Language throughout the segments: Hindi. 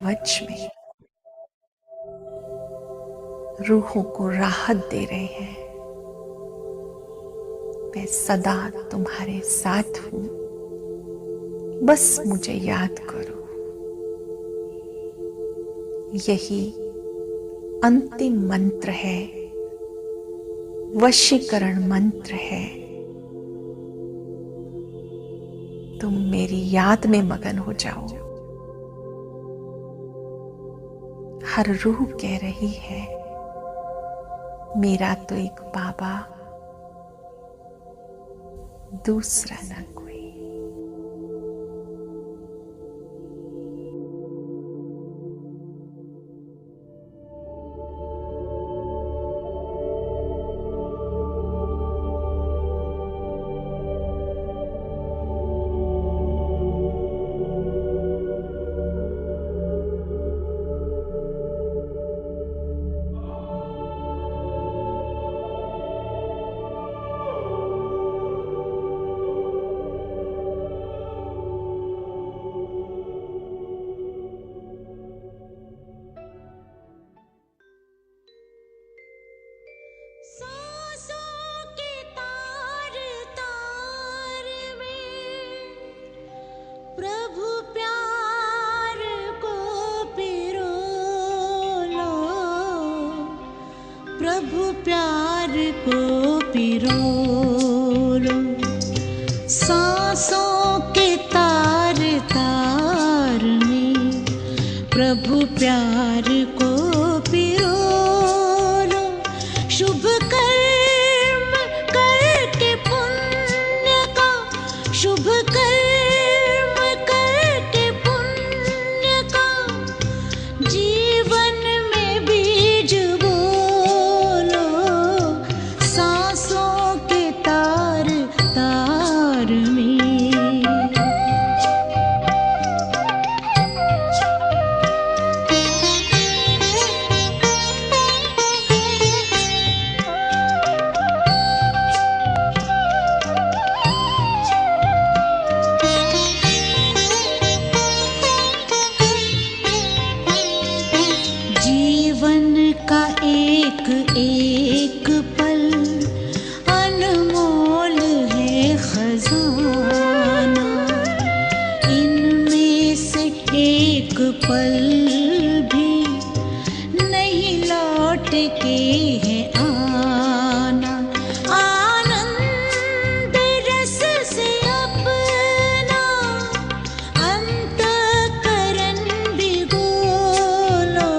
वच में रूहों को राहत दे रहे हैं। मैं सदा तुम्हारे साथ हूं, बस मुझे याद करो। यही अंतिम मंत्र है, वशीकरण मंत्र है। तुम मेरी याद में मगन हो जाओ। हर रूह कह रही है, मेरा तो एक बाबा, दूसरा ना कोई। प्रभु प्यार को पिरो लो, सांसों के तार तार में प्रभु प्यार को पिरो लो। शुभ कर्म करके पुण्य का, शुभ कर्म करके पुण्य का जीवन में बीज बोलो, सांसों के तार तार में। जीवन का एक एक पल अनमोल है खजाना, इनमें से एक पल भी नहीं लौट के है आना। आनंद रस से अपना अंतःकरण भिगो लो,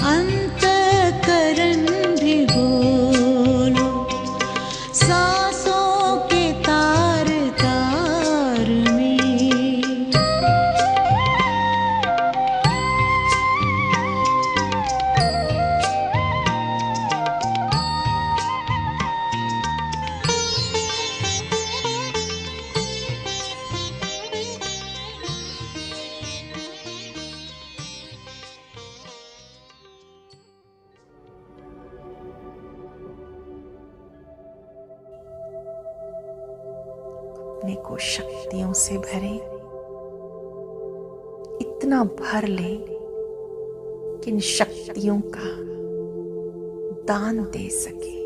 अंतःकरण भिगो लो, सांसों के तार तार में। अपने को शक्तियों से भरे, इतना भर ले कि इन शक्तियों का दान दे सके।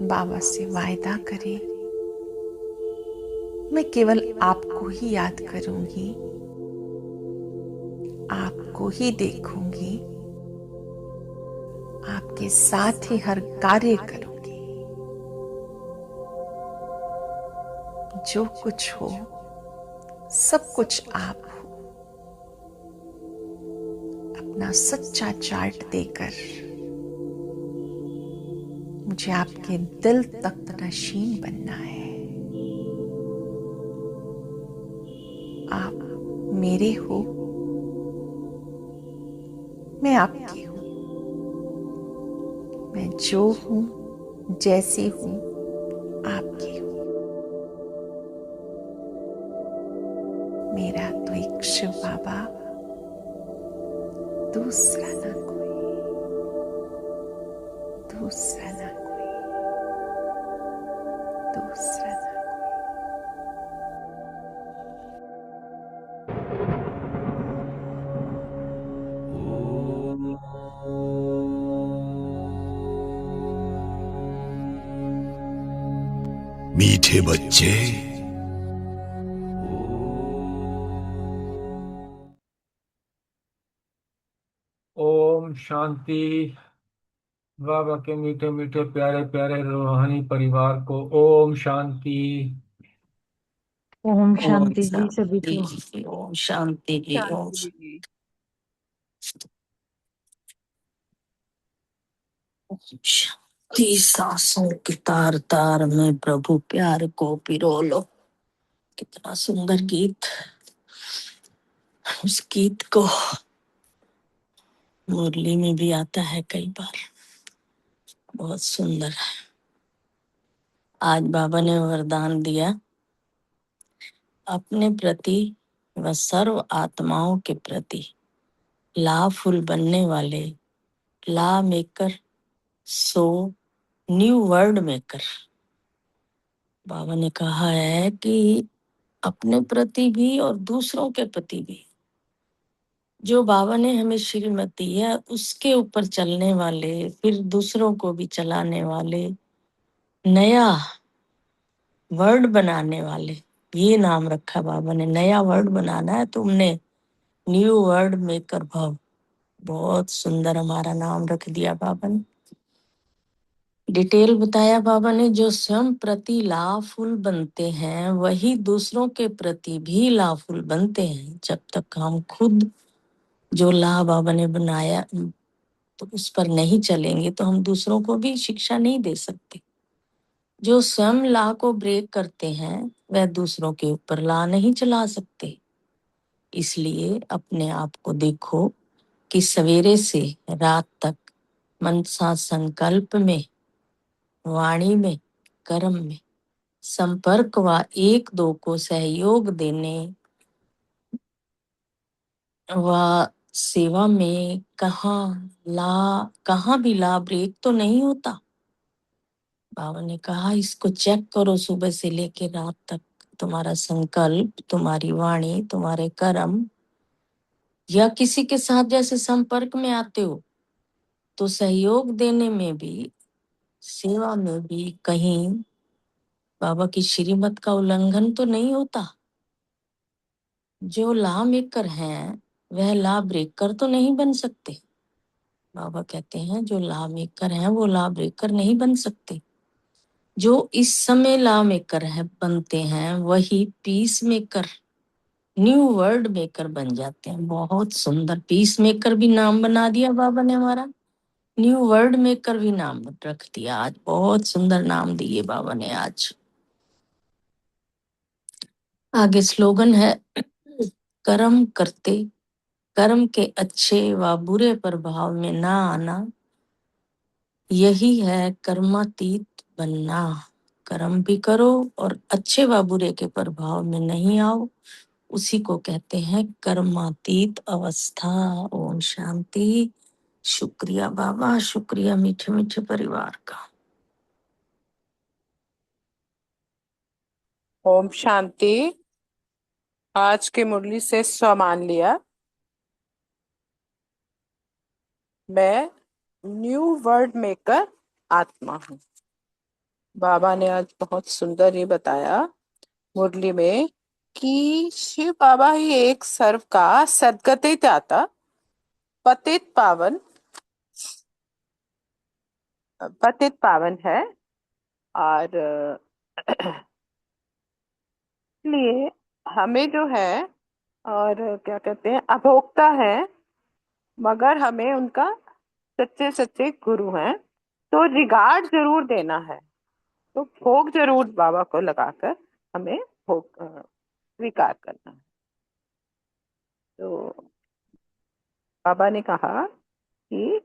बाबा से वायदा करे, मैं केवल आपको ही याद करूंगी, आपको ही देखूंगी, आपके साथ ही हर कार्य करूंगी। जो कुछ हो सब कुछ आप हो। अपना सच्चा चार्ट देकर मुझे आपके दिल तक नशीन बनना है। आप मेरे हो, मैं आपकी हूं। मैं जो हूं, जैसी हूं, आपकी हूं। मेरा तो एक शिव बाबा, दूसरा ना कोई, दूसरा ना कोई, दूसरा ना कोई। मीठे बच्चे। ओम शांति। बाबा के मीठे मीठे प्यारे प्यारे रूहानी परिवार को ओम शांति। ओम ओम शांति जी सभी को। शांति, ओम शांति जी, ओम शांति। सांसों की तार तार में प्रभु प्यार को पिरो लो। कितना सुंदर गीत। उस गीत को मुरली में भी आता है कई बार। बहुत सुंदर है। आज बाबा ने वरदान दिया अपने प्रति व सर्व आत्माओं के प्रति लाफुल बनने वाले lawmaker so new word maker. बाबा ने कहा है कि अपने प्रति भी और दूसरों के प्रति भी जो बाबा ने हमें श्रीमत दी है उसके ऊपर चलने वाले, फिर दूसरों को भी चलाने वाले, नया वर्ड बनाने वाले, ये नाम रखा बाबा ने। नया वर्ड बनाना है तुमने, न्यू वर्ड मेकर भव। बहुत सुंदर हमारा नाम रख दिया बाबा ने। डिटेल बताया बाबा ने। जो स्वयं प्रति लाफुल बनते हैं वही दूसरों के प्रति भी लाफुल बनते हैं। जब तक हम खुद जो ला बाबा ने बनाया तो उस पर नहीं चलेंगे तो हम दूसरों को भी शिक्षा नहीं दे सकते। जो स्वयं ला को ब्रेक करते हैं वह दूसरों के ऊपर ला नहीं चला सकते। इसलिए अपने आप को देखो कि सवेरे से रात तक मनसा संकल्प में, वाणी में, कर्म में, संपर्क व एक दो को सहयोग देने व सेवा में कहाँ भी ला ब्रेक तो नहीं होता। बाबा ने कहा इसको चेक करो सुबह से लेकर रात तक। तुम्हारा संकल्प, तुम्हारी वाणी, तुम्हारे कर्म या किसी के साथ जैसे संपर्क में आते हो तो सहयोग देने में भी, सेवा में भी कहीं बाबा की श्रीमत का उल्लंघन तो नहीं होता। जो ला मेकर हैं वह ला ब्रेकर तो नहीं बन सकते। बाबा कहते हैं जो ला मेकर हैं वो ला ब्रेकर नहीं बन सकते। जो इस समय ला मेकर है बनते हैं वही peace maker, new word maker बन जाते हैं। बहुत सुंदर। पीस मेकर भी नाम बना दिया बाबा ने हमारा, न्यू वर्ड मेकर भी नाम रख दिया। आज बहुत सुंदर नाम दिए बाबा ने आज। आगे स्लोगन है कर्म करते, कर्म के अच्छे व बुरे प्रभाव में ना आना, यही है कर्मातीत बनना। कर्म भी करो और अच्छे व बुरे के प्रभाव में नहीं आओ, उसी को कहते हैं कर्मातीत अवस्था। ओम शांति। शुक्रिया बाबा, शुक्रिया मीठे मीठे परिवार का। ओम शांति। आज के मुरली से मान लिया, मैं न्यू वर्ड मेकर आत्मा हूँ। बाबा ने आज बहुत सुंदर ये बताया मुरली में कि शिव बाबा ही एक सर्व का सदगति दाता, पतित पावन है। और इसलिए हमें जो है और क्या कहते हैं अभोक्ता है, मगर हमें उनका सच्चे सच्चे गुरु हैं तो रिगार्ड जरूर देना है। तो भोग जरूर बाबा को लगाकर हमें भोग स्वीकार करना है। तो बाबा ने कहा कि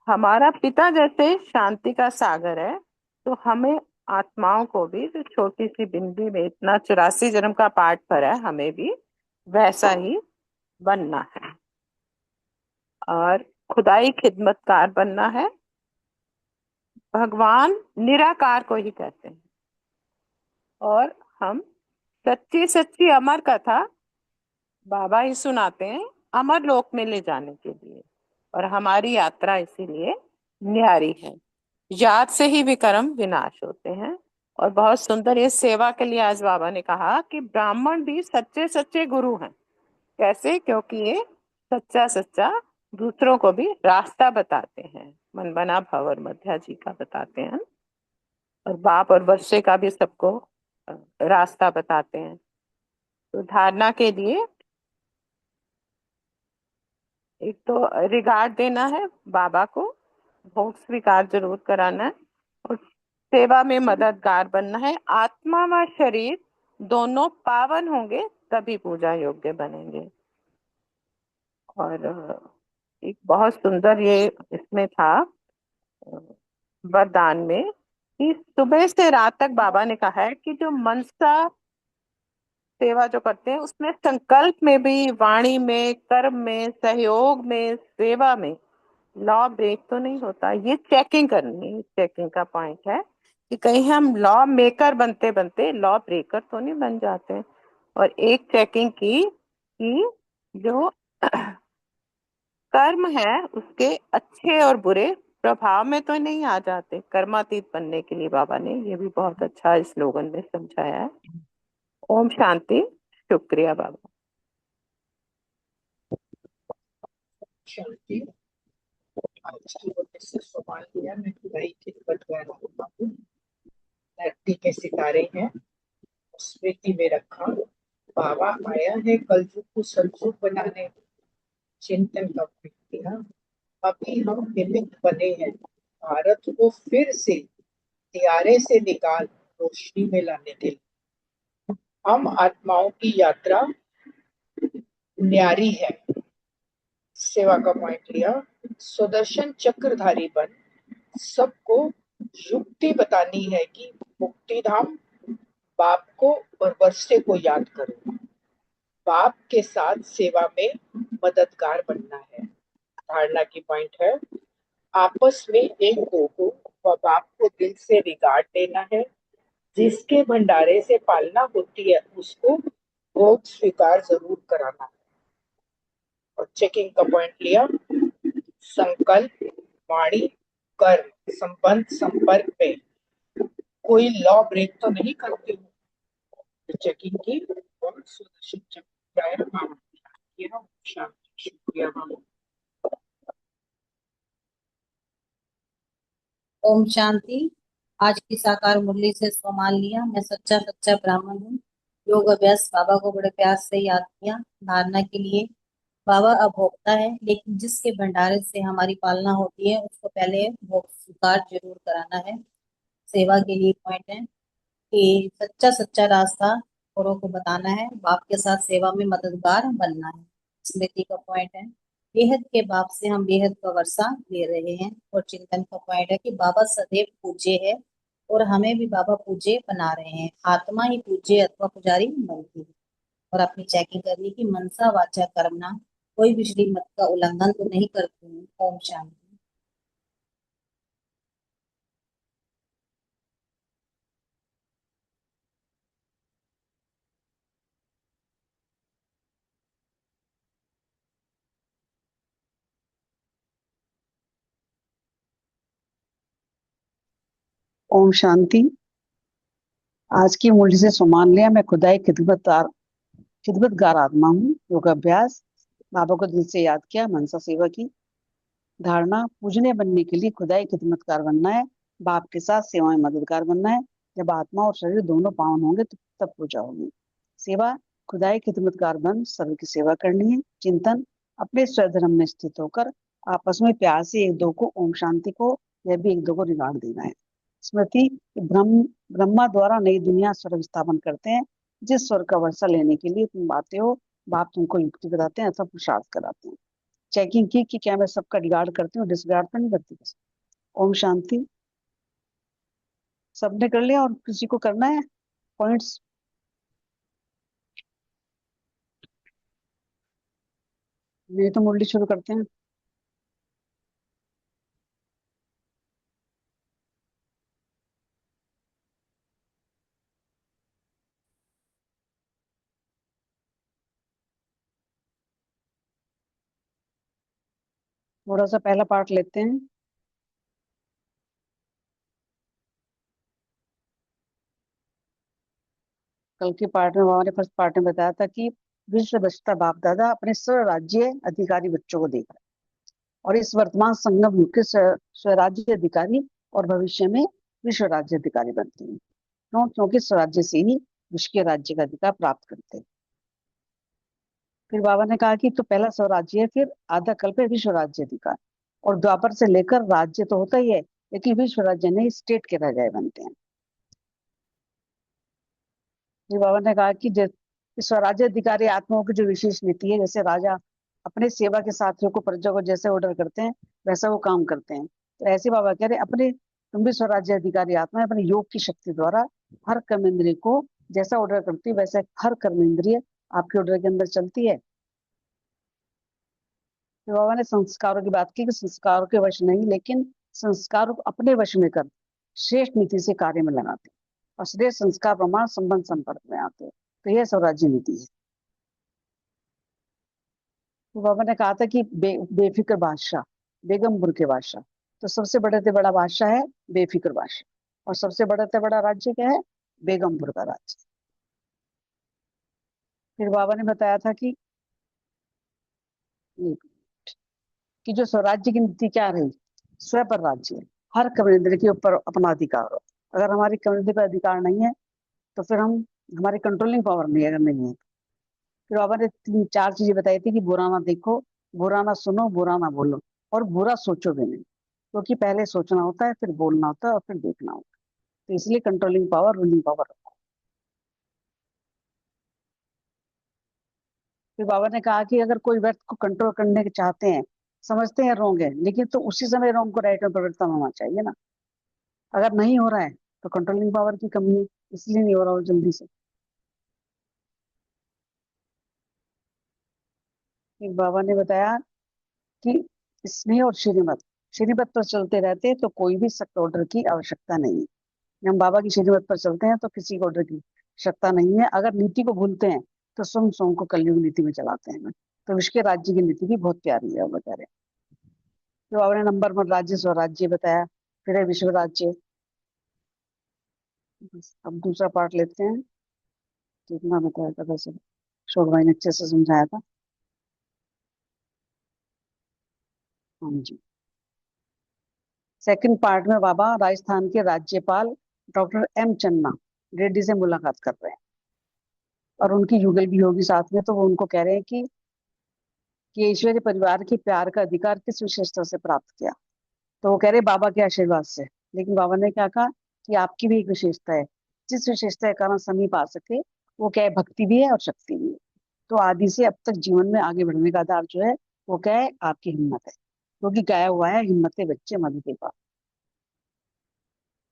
हमारा पिता जैसे शांति का सागर है, तो हमें आत्माओं को भी जो छोटी सी बिंदी में इतना 84 जन्म का पाठ भरा है, हमें भी वैसा ही बनना है और खुदाई खिदमतकार बनना है। भगवान निराकार को ही कहते हैं और हम सच्ची सच्ची अमर कथा बाबा ही सुनाते हैं अमर लोक में ले जाने के लिए। और हमारी यात्रा इसीलिए न्यारी है। याद से ही विकर्म विनाश होते हैं। और बहुत सुंदर ये सेवा के लिए आज बाबा ने कहा कि ब्राह्मण भी सच्चे सच्चे गुरु हैं। कैसे? क्योंकि ये सच्चा सच्चा दूसरों को भी रास्ता बताते हैं। मन बना भंवर मध्या जी का बताते हैं, और बाप और बच्चे का भी सबको रास्ता बताते हैं। तो धारणा के लिए एक तो रिगार्ड देना है बाबा को, भोग स्वीकार जरूर कराना है, और सेवा में मददगार बनना है। आत्मा व शरीर दोनों पावन होंगे तभी पूजा योग्य बनेंगे। और एक बहुत सुंदर ये इसमें था वरदान में कि सुबह से रात तक बाबा ने कहा है कि जो मनसा सेवा जो करते हैं उसमें संकल्प में भी, वाणी में, कर्म में, सहयोग में, सेवा में लॉ ब्रेक तो नहीं होता। ये चेकिंग करनी है, चेकिंग का पॉइंट है कि कहीं हम लॉ मेकर बनते बनते लॉ ब्रेकर तो नहीं बन जाते हैं। और एक चेकिंग की कि जो कर्म है उसके अच्छे और बुरे प्रभाव में तो नहीं आ जाते। कर्मातीत बनने के लिए बाबा ने ये भी बहुत अच्छा स्लोगन में समझाया है। ओम शांति। शुक्रिया बाबा। शांति। आज की वजह से सवाल किया मैं खुदाई खिदमत कर रहा हूँ। धरती के सितारे हैं, स्मृति में रखा। बाबा आया है कलयुग को सलयुग बनाने। चिंतन का किया, अभी हम निमित्त बने हैं भारत को फिर से तियारे से निकाल रोशनी में लाने के लिए। हम आत्माओं की यात्रा न्यारी है। सेवा का पॉइंट लिया, सुदर्शन चक्रधारी बन सबको युक्ति बतानी है कि मुक्ति धाम बाप को और वर्षे को याद करो। बाप के साथ सेवा में मददगार बनना है। धारणा की पॉइंट है, आपस में एक दो को व बाप को दिल से रिगार्ड देना है। जिसके भंडारे से पालना होती है उसको भोग स्वीकार जरूर कराना है। और चेकिंग का पॉइंट लिया, संकल्प, वाणी, कर्म, संबंध, संपर्क में कोई लॉ ब्रेक तो नहीं करते हो। चेकिंग की और सुदर्शन चक्र किया। शांति। शुक्रिया बाबा। ओम शांति। आज की साकार मुरली से स्वमान लिया, मैं सच्चा सच्चा ब्राह्मण हूँ। योग अभ्यास बाबा को बड़े प्यार से याद किया। धारणा के लिए, बाबा अभोक्ता है लेकिन जिसके भंडारे से हमारी पालना होती है उसको पहले भोग स्वीकार जरूर कराना है। सेवा के लिए पॉइंट है कि सच्चा सच्चा रास्ता औरों को बताना है। बाप के साथ सेवा में मददगार बनना है। स्मृति का पॉइंट है बेहद के बाप से हम बेहद का वर्षा ले रहे हैं। और चिंतन का पॉइंट है कि बाबा सदैव पूज्य है और हमें भी बाबा पूज्य बना रहे हैं। आत्मा ही पूज्य अथवा पुजारी बनती है। और अपनी चेकिंग करनी की मनसा वाचा कर्मणा, कोई भी श्रीमत का उल्लंघन तो नहीं करते हैं। ओम शांति। ओम शांति। आज की मुरली से सम्मान लिया, मैं खुदाई खिदमतगार आत्मा हूँ। योग अभ्यास बाबा को दिल से याद किया। मनसा सेवा की। धारणा, पूजने बनने के लिए खुदाई खिदमतगार बनना है। बाप के साथ सेवा में मददगार बनना है। जब आत्मा और शरीर दोनों पावन होंगे तो तब पूजा होगी। सेवा, खुदाई खिदमतगार बन सर्व की सेवा करनी है। चिंतन, अपने स्वधर्म में स्थित होकर आपस में प्यार से एक दो को ओम शांति को, यह भी एक दो को रिगार्ड देना है। स्मृति, ब्रह्मा द्वारा नई दुनिया स्वर्ग स्थापन करते हैं। जिस स्वर्ग का वर्षा लेने के लिए तुम आते हो, बाप तुमको युक्ति बताते हैं अथवा पुरुषार्थ कराते हैं। चेकिंग की कि क्या मैं सबका रिगार्ड करती हूँ, डिसगार्ड तो नहीं करती बस। ओम शांति। सबने कर लिया और किसी को करना है पॉइंट्स? नहीं तो मुरली शुरू करते हैं। थोड़ा सा पहला पार्ट लेते हैं। कल के पार्ट में बाबा ने फर्स्ट पार्ट में बताया था कि विश्व रचता बाप दादा अपने स्वराज्य अधिकारी बच्चों को देख रहे हैं और इस वर्तमान संगम युग के स्वराज्य अधिकारी और भविष्य में विश्व राज्य अधिकारी बनते हैं। क्यों? क्योंकि स्वराज्य से ही विश्व के राज्य का अधिकार प्राप्त करते हैं। फिर बाबा ने कहा कि तो पहला स्वराज्य है, फिर आधा कल्प है विश्व राज्य अधिकार, और द्वापर से लेकर राज्य तो होता ही है, लेकिन विश्व राज्य नहीं स्टेट के राजा बनते हैं। फिर बाबा ने कहा कि स्वराज्य अधिकारी आत्माओं की जो विशेष नीति है, जैसे राजा अपने सेवा के साथियों को प्रजा को जैसे ऑर्डर करते हैं वैसा वो काम करते हैं, तो ऐसे बाबा कह रहे अपने तुम भी स्वराज्य अधिकारी आत्मा अपने योग की शक्ति द्वारा हर कर्म इंद्रिय को जैसा ऑर्डर करती है वैसा हर कर्म इंद्रिय आपके ऑर्डर के अंदर चलती है। फिर बाबा ने संस्कारों की बात की कि संस्कारों के वश नहीं, लेकिन संस्कारों को अपने वश में कर श्रेष्ठ नीति से कार्य में लगाते हैं और श्रेष्ठ संस्कार प्रमाण संबंध संपर्क में आते हैं, तो यह स्वराज्य नीति है। तो बाबा ने कहा था कि बेफिक्र बादशाह बेगमपुर के बादशाह, तो सबसे बड़े से बड़ा बादशाह है बेफिक्र बादशाह, और सबसे बड़े से बड़ा राज्य क्या है? बेगमपुर का राज्य। फिर बाबा ने बताया था कि जो स्वराज्य की नीति क्या रही, स्व पर राज्य, हर कमरेंद्र के ऊपर अपना अधिकार हो। अगर हमारी कमरेंद्र पर अधिकार नहीं है तो फिर हम हमारी कंट्रोलिंग पावर नहीं है, अगर नहीं है। फिर बाबा ने 3-4 चीजें बताई थी कि बुरा ना देखो, बुरा ना सुनो, बुरा ना बोलो और बुरा सोचो भी नहीं, क्योंकि पहले सोचना होता है, फिर बोलना होता है और फिर देखना होता है, तो इसलिए कंट्रोलिंग पावर रूलिंग पावर रखो। फिर बाबा ने कहा कि अगर कोई व्यक्ति को कंट्रोल करने के चाहते हैं, समझते हैं रोंग है, लेकिन तो उसी समय रोंग को राइट में परिवर्तन होना चाहिए ना। अगर नहीं हो रहा है तो कंट्रोलिंग पावर की कमी है, इसलिए नहीं हो रहा हो जल्दी से। फिर बाबा ने बताया कि स्नेह और श्रीमत पर चलते रहते तो कोई भी सख्त ऑर्डर की आवश्यकता नहीं है। हम बाबा की श्रीमत पर चलते हैं तो किसी को ऑर्डर की आवश्यकता नहीं है। अगर नीति को भूलते हैं तो स्वयं स्वयं को कलयुग नीति में चलाते हैं। तो विश्व के राज्य की नीति भी बहुत प्यारी है, वो बता रहे। तो बाबा ने नंबर 1 राज्य स्वराज्य बताया, फिर है विश्व राज्य। अब दूसरा पार्ट लेते हैं, जितना बताया था वैसे शोर भाई ने अच्छे से समझाया था। हाँ जी, सेकंड पार्ट में बाबा राजस्थान के राज्यपाल डॉक्टर एम चन्ना रेड्डी से मुलाकात कर रहे हैं और उनकी युगल भी होगी साथ में। तो वो उनको कह रहे हैं कि ईश्वरीय परिवार के प्यार का अधिकार किस विशेषता से प्राप्त किया। तो वो कह रहे बाबा के आशीर्वाद से। लेकिन बाबा ने क्या कहा कि आपकी भी एक विशेषता है, जिस विशेषता के कारण समीप आ सके, वो क्या है? भक्ति भी है और शक्ति भी है। तो आदि से अब तक जीवन में आगे बढ़ने का आधार जो है वो क्या है? आपकी हिम्मत है, क्योंकि गाया हुआ है हिम्मत बच्चे मधु के पास।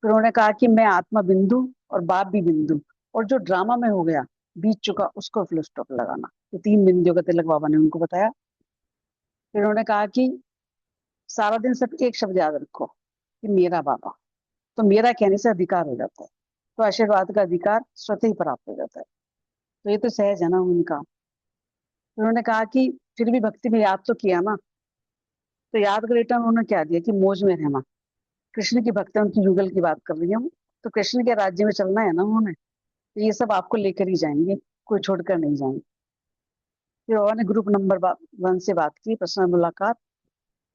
फिर उन्होंने कहा कि मैं आत्मा बिंदु और बाप भी बिंदु, और जो ड्रामा में हो गया बीत चुका उसको फुल स्टॉप लगाना। तो 3 बिंदुओं का तिलक बाबा ने उनको बताया। फिर उन्होंने कहा कि सारा दिन सिर्फ एक शब्द याद रखो कि मेरा बाबा, तो मेरा कहने से अधिकार हो जाता है, तो आशीर्वाद का अधिकार स्वतः ही प्राप्त हो जाता है। तो ये तो सहज है ना उनका। फिर उन्होंने कहा कि फिर भी भक्ति में याद तो किया ना, तो याद का रिटर्न उन्होंने क्या दिया कि मौज में रहना। कृष्ण की भक्त है, उनकी युगल की बात कर रही हूँ, तो कृष्ण के राज्य में चलना है ना उन्होंने, तो ये सब आपको लेकर ही जाएंगे, कोई छोड़कर नहीं जाएंगे। फिर बाबा ने ग्रुप नंबर 1 से बात की, पर्सनल मुलाकात।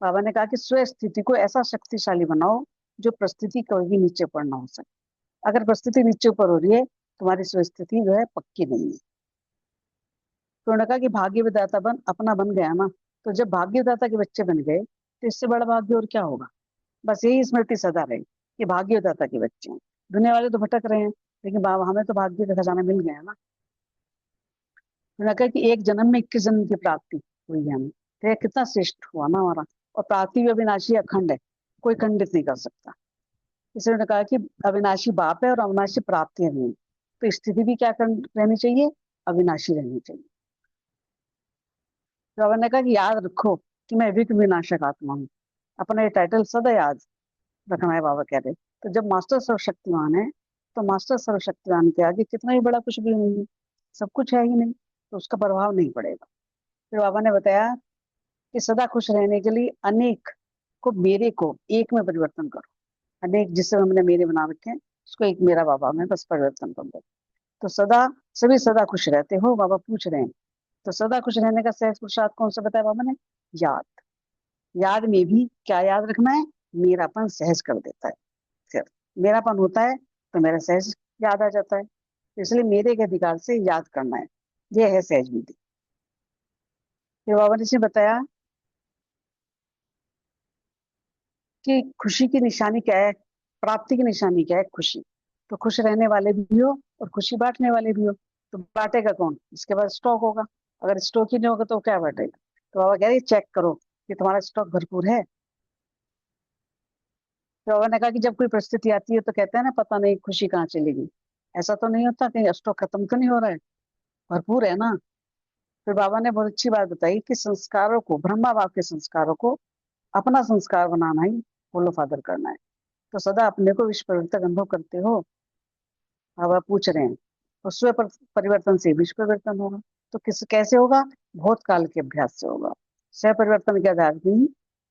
बाबा ने कहा कि स्व स्थिति को ऐसा शक्तिशाली बनाओ जो परिस्थिति कभी भी नीचे ऊपर ना हो सके। अगर परिस्थिति नीचे ऊपर हो रही है, तुम्हारी स्व स्थिति जो है पक्की नहीं है। तो उन्होंने कहा कि भाग्य विधाता अपना बन गया ना, तो जब भाग्य विधाता के बच्चे बन गए तो इससे बड़ा भाग्य और क्या होगा। बस यही स्मृति सदा रहे कि भाग्य विधाता के बच्चे हैं। दुनिया वाले तो भटक रहे हैं, लेकिन बाबा हमें तो भाग्य का खजाना मिल गया ना। उन्होंने कहा कि एक जन्म में 21 जन्म की प्राप्ति हुई है हमें, तो यह कितना श्रेष्ठ हुआ ना हमारा। और प्राप्ति भी अविनाशी अखंड है, कोई खंडित नहीं कर सकता। इसलिए उन्होंने कहा कि अविनाशी बाप है और अविनाशी प्राप्ति है नहीं, तो स्थिति भी क्या रहनी चाहिए? अविनाशी रहनी चाहिए। तो बाबा ने कहा कि याद रखो कि मैं विघ्न विनाशक आत्मा हूँ। अपना ये टाइटल सदा याद रखना है, बाबा कह रहे। तो जब मास्टर सर्वशक्तिमान है, तो मास्टर सर्वशक्तिमान के आगे कितना ही बड़ा कुछ भी नहीं है, सब कुछ है ही नहीं, तो उसका प्रभाव नहीं पड़ेगा। फिर बाबा ने बताया कि सदा खुश रहने के लिए अनेक को मेरे को एक में परिवर्तन करो। अनेक जिससे हमने मेरे बना रखे हैं उसको एक मेरा बाबा में बस परिवर्तन कर दो। तो सदा सभी सदा खुश रहते हो, बाबा पूछ रहे हैं। तो सदा खुश रहने का सहज पुरुषार्थ कौन सा बताया बाबा ने? याद। याद में भी क्या याद रखना है? मेरापन सहज कर देता है। फिर मेरापन होता है तो मेरा सहज याद आ जाता है, इसलिए मेरे के अधिकार से याद करना है। यह है सहज विधि। फिर बाबा ने इसमें बताया कि खुशी की निशानी क्या है, प्राप्ति की निशानी क्या है? खुशी। तो खुश रहने वाले भी हो और खुशी बांटने वाले भी हो। तो बांटेगा कौन? इसके बाद स्टॉक होगा। अगर स्टॉक ही नहीं होगा तो क्या बांटेगा? तो बाबा कह रहे चेक करो कि तुम्हारा स्टॉक भरपूर है। तो बाबा ने कहा कि जब कोई परिस्थिति आती है तो कहते हैं ना, पता नहीं खुशी कहाँ चलेगी। ऐसा तो नहीं होता कहीं स्टॉक खत्म तो नहीं हो रहा है, भरपूर है ना। फिर बाबा ने बहुत अच्छी बात बताई कि संस्कारों को, ब्रह्मा बाप के संस्कारों को अपना संस्कार बनाना ही फॉलो फादर करना है। तो सदा अपने को विश्व परिवर्तक अनुभव करते हो? बाबा पूछ रहे हैं। तो परिवर्तन से विश्व परिवर्तन होगा। तो किस कैसे होगा? बहुत काल के अभ्यास से होगा। स्व परिवर्तन के आधार पर ही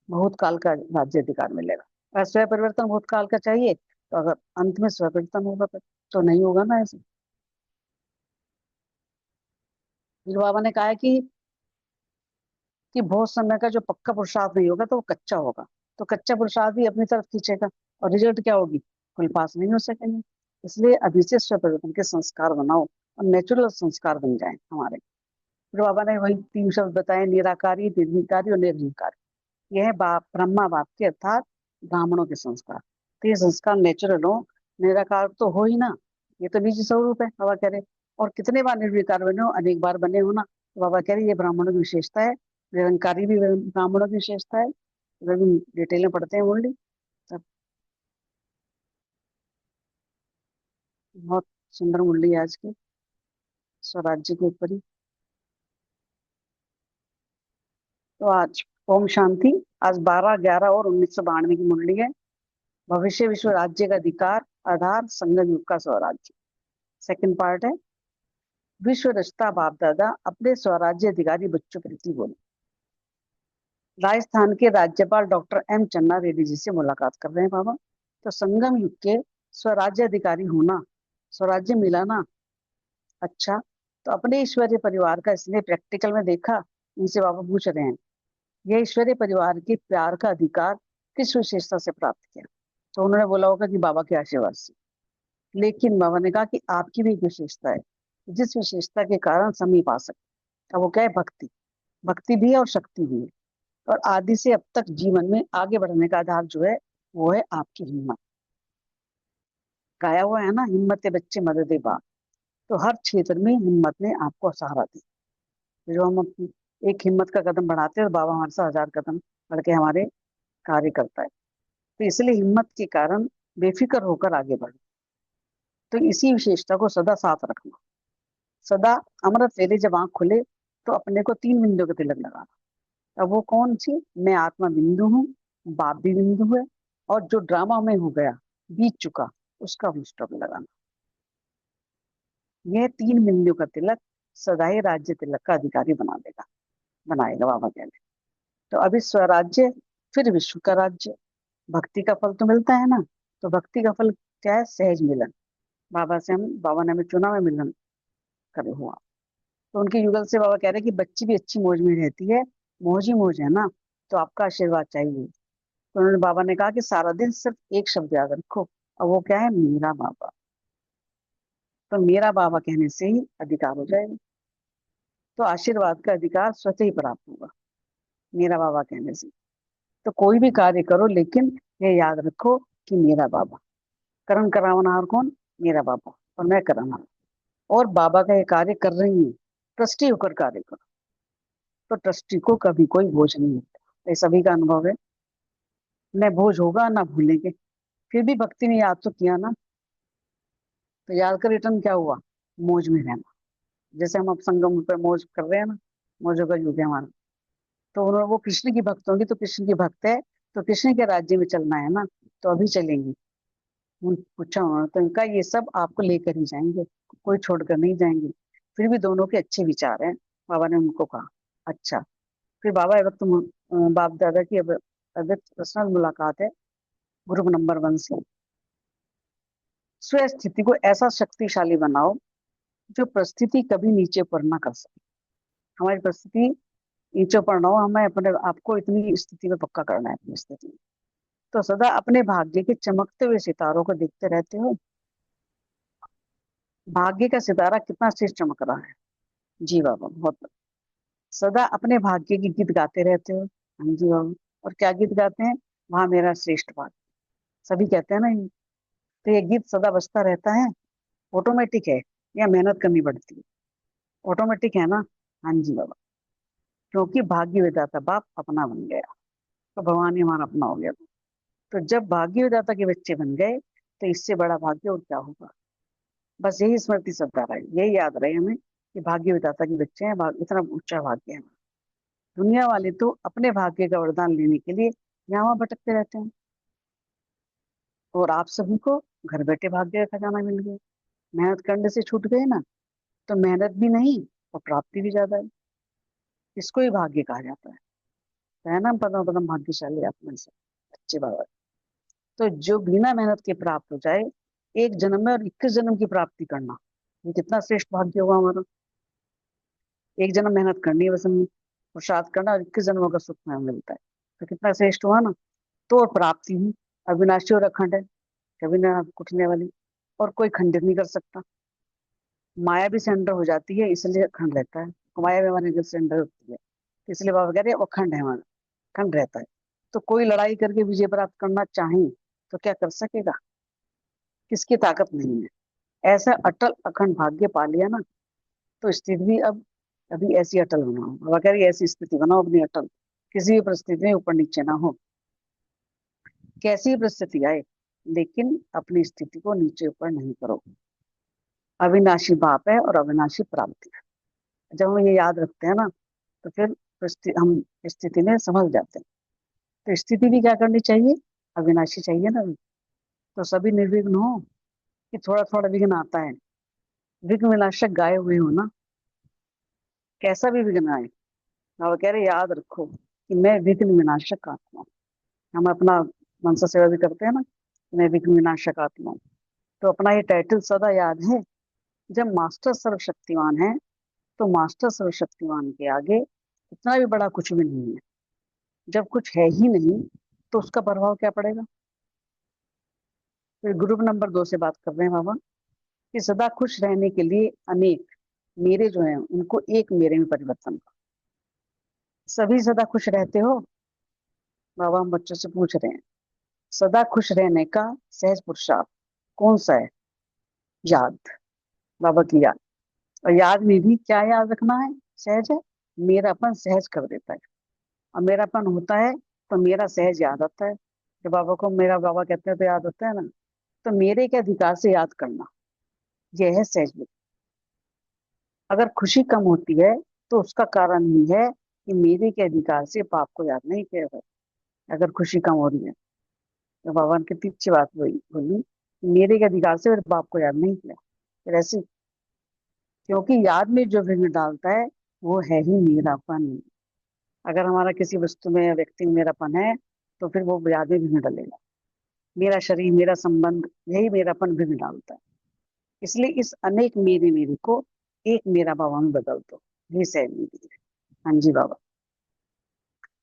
बहुत काल का राज्य अधिकार मिलेगा। अगर स्व परिवर्तन बहुत काल का चाहिए तो अगर अंत में स्व परिवर्तन होगा तो नहीं होगा ना ऐसे। फिर बाबा ने कहा है कि बहुत समय का जो पक्का पुरुषार्थ नहीं होगा तो वो कच्चा होगा। तो कच्चा पुरुषार्थ ही अपनी तरफ खींचेगा और रिजल्ट क्या होगी? कोई पास नहीं हो सकेंगे। इसलिए अभी से स्व परिवर्तन के संस्कार बनाओ और नेचुरल संस्कार बन जाए हमारे। फिर बाबा ने वही तीन शब्द बताए, निराकारी, निर्विकारी और निर्विकारी। यह है बाप, ब्रह्मा बाप के अर्थात ब्राह्मणों के संस्कार। तो ये संस्कार नेचुरल हो, निराकार तो हो ही ना, ये तो निजी स्वरूप है। बाबा कह रहे और कितने बार निर्विकार बने हो? अनेक बार बने हो ना। तो बाबा कह रहे ये ब्राह्मणों की विशेषता है, निरंकारी भी ब्राह्मणों की विशेषता है। अगर हम डिटेल में पढ़ते हैं ओनली तब बहुत सुंदर मुरली है आज की, स्वराज्य के ऊपर ही। तो आज ओम शांति। आज 12/11/1992 की मुरली है। भविष्य विश्व राज्य का अधिकार, आधार संगम युग का स्वराज्य। सेकंड पार्ट है। विश्व रचता बाप दादा अपने स्वराज्य अधिकारी बच्चों प्रति बोले। राजस्थान के राज्यपाल डॉक्टर एम चन्ना रेड्डी जी से मुलाकात कर रहे हैं बाबा। तो संगम युग के स्वराज्य अधिकारी होना, स्वराज्य मिला ना। अच्छा, तो अपने ईश्वरीय परिवार का इसने प्रैक्टिकल में देखा। इनसे बाबा पूछ रहे हैं यह ईश्वरीय परिवार के प्यार का अधिकार किस विशेषता से प्राप्त किया? तो उन्होंने बोला होगा कि बाबा के आशीर्वाद से। लेकिन बाबा ने कहा कि आपकी भी एक विशेषता है, जिस विशेषता के कारण समीप आ सकते। अब वो क्या है? भक्ति। भक्ति भी है और शक्ति भी है। और आदि से अब तक जीवन में आगे बढ़ने का आधार जो है वो है आपकी हिम्मत। गाया हुआ है ना, हिम्मत बच्चे मदद बाप। तो हर क्षेत्र में हिम्मत ने आपको सहारा दिया। जो हम अपनी एक हिम्मत का कदम बढ़ाते हैं और बाबा हमारे साथ 1000 कदम बढ़ के हमारे कार्य करता है। तो इसलिए हिम्मत के कारण बेफिक्र होकर आगे बढ़ो। तो इसी विशेषता को सदा साथ रखना। सदा अमृत वेले जब आंख खुले तो अपने को 3 बिंदु का तिलक लगाना। अब वो कौन सी? मैं आत्मा बिंदु हूँ, बाप भी बिंदु है, और जो ड्रामा में हो गया, बीत चुका, उसका भी स्टॉप लगाना। यह 3 बिंदु का तिलक सदा ही राज्य तिलक का अधिकारी बना देगा, बनाएगा बाबा कह रहे। तो अभी स्वराज्य, फिर विश्व का राज्य। भक्ति का फल तो मिलता है ना। तो भक्ति का फल क्या है? सहज मिलन। बाबा ने हमें चुना में मिलन करे हुआ। तो उनके युगल से बाबा कह रहे हैं कि बच्ची भी अच्छी मौज में रहती है, मौज ही मौज है ना। तो आपका आशीर्वाद चाहिए। तो उन्होंने बाबा ने कहा कि सारा दिन सिर्फ एक शब्द याद रखो, और वो क्या है? मेरा बाबा। तो मेरा बाबा कहने से ही अधिकार हो जाएगा। तो आशीर्वाद का अधिकार स्वतः ही प्राप्त होगा मेरा बाबा कहने से। तो कोई भी कार्य करो लेकिन ये याद रखो कि मेरा बाबा। करण करावनहार कौन? मेरा बाबा, और मैं करनहार। और बाबा का ये कार्य कर रही हूँ, ट्रस्टी होकर कार्य करो। तो ट्रस्टी को कभी कोई बोझ नहीं होता, ये सभी का अनुभव है। न बोझ होगा न भूलेंगे। फिर भी भक्ति ने याद तो किया ना। तो याद का रिटर्न क्या हुआ? मौज में रहना। जैसे हम अब संगम पर मौज कर रहे हैं ना, मौजों का युग है हमारा। तो उन्होंने, वो कृष्ण की भक्त होंगी तो कृष्ण की भक्त है, तो कृष्ण के राज्य में चलना है ना। तो अभी चलेंगी। पूछा उन्होंने तो इनका ये सब आपको लेकर ही जाएंगे, कोई छोड़कर नहीं जाएंगे। फिर भी दोनों के अच्छे विचार हैं, बाबा ने उनको कहा। अच्छा, फिर बाबा ए वक्त बाप दादा की अब पर्सनल मुलाकात है ग्रुप नंबर 1 से। स्व स्थिति को ऐसा शक्तिशाली बनाओ जो परिस्थिति कभी नीचे ऊपर ना कर सके। हमारी परिस्थिति नीचे ऊपर ना हो, हमें अपने आपको इतनी स्थिति में पक्का करना है अपनी स्थिति में। तो सदा अपने भाग्य के चमकते हुए सितारों को देखते रहते हो। भाग्य का सितारा कितना तेज चमक रहा है। जी बाबा, बहुत। सदा अपने भाग्य की गीत गाते रहते हो। हाँ जी बाबा। और क्या गीत गाते हैं? वहां मेरा श्रेष्ठ भाग्य। सभी कहते हैं ना ये। तो ये गीत सदा बजता रहता है। ऑटोमेटिक है या मेहनत करनी पड़ती है? ऑटोमेटिक है ना। हाँ जी बाबा। क्योंकि भाग्य विधाता बाप अपना बन गया, तो भगवान ही हमारा अपना हो गया। तो जब भाग्य विधाता के बच्चे बन गए, तो इससे बड़ा भाग्य और क्या होगा। बस यही स्मृति सदा रहे, यही याद रहे हमें कि भाग्य विधाता के बच्चे हैं, इतना ऊंचा भाग्य है। दुनिया वाले तो अपने भाग्य का वरदान लेने के लिए यहाँ वहाँ भटकते रहते हैं, और आप सभी को घर बैठे भाग्य का खजाना मिल गया। मेहनत करने से छूट गए ना, तो मेहनत भी नहीं और प्राप्ति भी ज्यादा है। इसको ही भाग्य कहा जाता है ना। पदम पदम भाग्यशाली आत्मा से अच्छे बाबा। तो जो बिना मेहनत के प्राप्त हो जाए, एक जन्म में और 21 जन्म की प्राप्ति करना, ये कितना श्रेष्ठ भाग्य हुआ हमारा। एक जन्म मेहनत करनी है बस हमें, पुरुषार्थ करना, और 21 जन्मों का सुख में मिलता है। तो कितना श्रेष्ठ हुआ ना। तो और प्राप्ति ही अविनाशी और अखंड है, कभी ना कुटने वाली, और कोई खंडित नहीं कर सकता। माया भी सेंटर हो जाती है, इसलिए अखंड रहता है। माया भी हमारे अंदर सेंटर होती है, तो इसलिए बाबा कह रहे हैं वो अखंड है हमारा, अखंड रहता है। तो कोई लड़ाई करके विजय प्राप्त करना चाहे तो क्या कर सकेगा? किसकी ताकत नहीं है। ऐसा अटल अखंड भाग्य पा लिया ना, तो स्थिति भी अब अभी ऐसी अटल बनाओ। बाबा कह रही है, ऐसी स्थिति बनाओ अपनी अटल, किसी भी परिस्थिति में ऊपर नीचे ना हो। कैसी भी परिस्थिति आए, लेकिन अपनी स्थिति को नीचे ऊपर नहीं करो। अविनाशी बाप है और अविनाशी प्राप्ति है। जब हम ये याद रखते हैं ना, तो फिर हम स्थिति में संभल जाते हैं। तो स्थिति भी क्या करनी चाहिए? अविनाशी चाहिए ना। तो सभी निर्विघ्न हो, कि थोड़ा थोड़ा विघ्न आता है। विघ्न विनाशक गाए हुए हो ना, कैसा भी विघ्न आए। और कह रहे याद रखो कि मैं विघ्न विनाशक आत्मा हूँ। हम अपना मनसा सेवा भी करते हैं ना, मैं विघ्न विनाशक आत्मा हूँ। तो अपना ये टाइटल सदा याद है। जब मास्टर सर्वशक्तिमान है, तो मास्टर सर्वशक्तिमान के आगे इतना भी बड़ा कुछ भी नहीं है। जब कुछ है ही नहीं, तो उसका प्रभाव क्या पड़ेगा। फिर ग्रुप नंबर 2 से बात कर रहे हैं बाबा, कि सदा खुश रहने के लिए अनेक मेरे जो हैं उनको एक मेरे में परिवर्तन करो। सभी सदा खुश रहते हो? बाबा हम बच्चों से पूछ रहे हैं, सदा खुश रहने का सहज पुरुषार्थ कौन सा है? याद, बाबा की याद। और याद में भी क्या याद रखना है? सहज है। मेरापन सहज कर देता है, और मेरापन होता है तो मेरा सहज याद आता है। जब बाबा को मेरा बाबा कहते हैं तो याद होता है ना। तो मेरे के अधिकार से याद करना, यह है सहज बुद्धि। अगर खुशी कम होती है, तो उसका कारण ही है कि मेरे के अधिकार से पाप को याद नहीं किया गया। अगर खुशी कम हो रही है, तो बाबा ने कितनी अच्छी बात बोली, मेरे के अधिकार से मेरे पाप को याद नहीं किया। फिर ऐसे, क्योंकि याद में जो विघ्न डालता है, वो है ही मेरापन। अगर हमारा किसी वस्तु में या व्यक्ति में मेरापन है, तो फिर वो याद में विघ्न डालेगा। मेरा शरीर, मेरा संबंध, यही मेरापन विघ्न डालता है। इसलिए इस अनेक मेरे मेरे को एक मेरा बाबा में बदल दो, ये सहज निधि है। हाँ जी बाबा,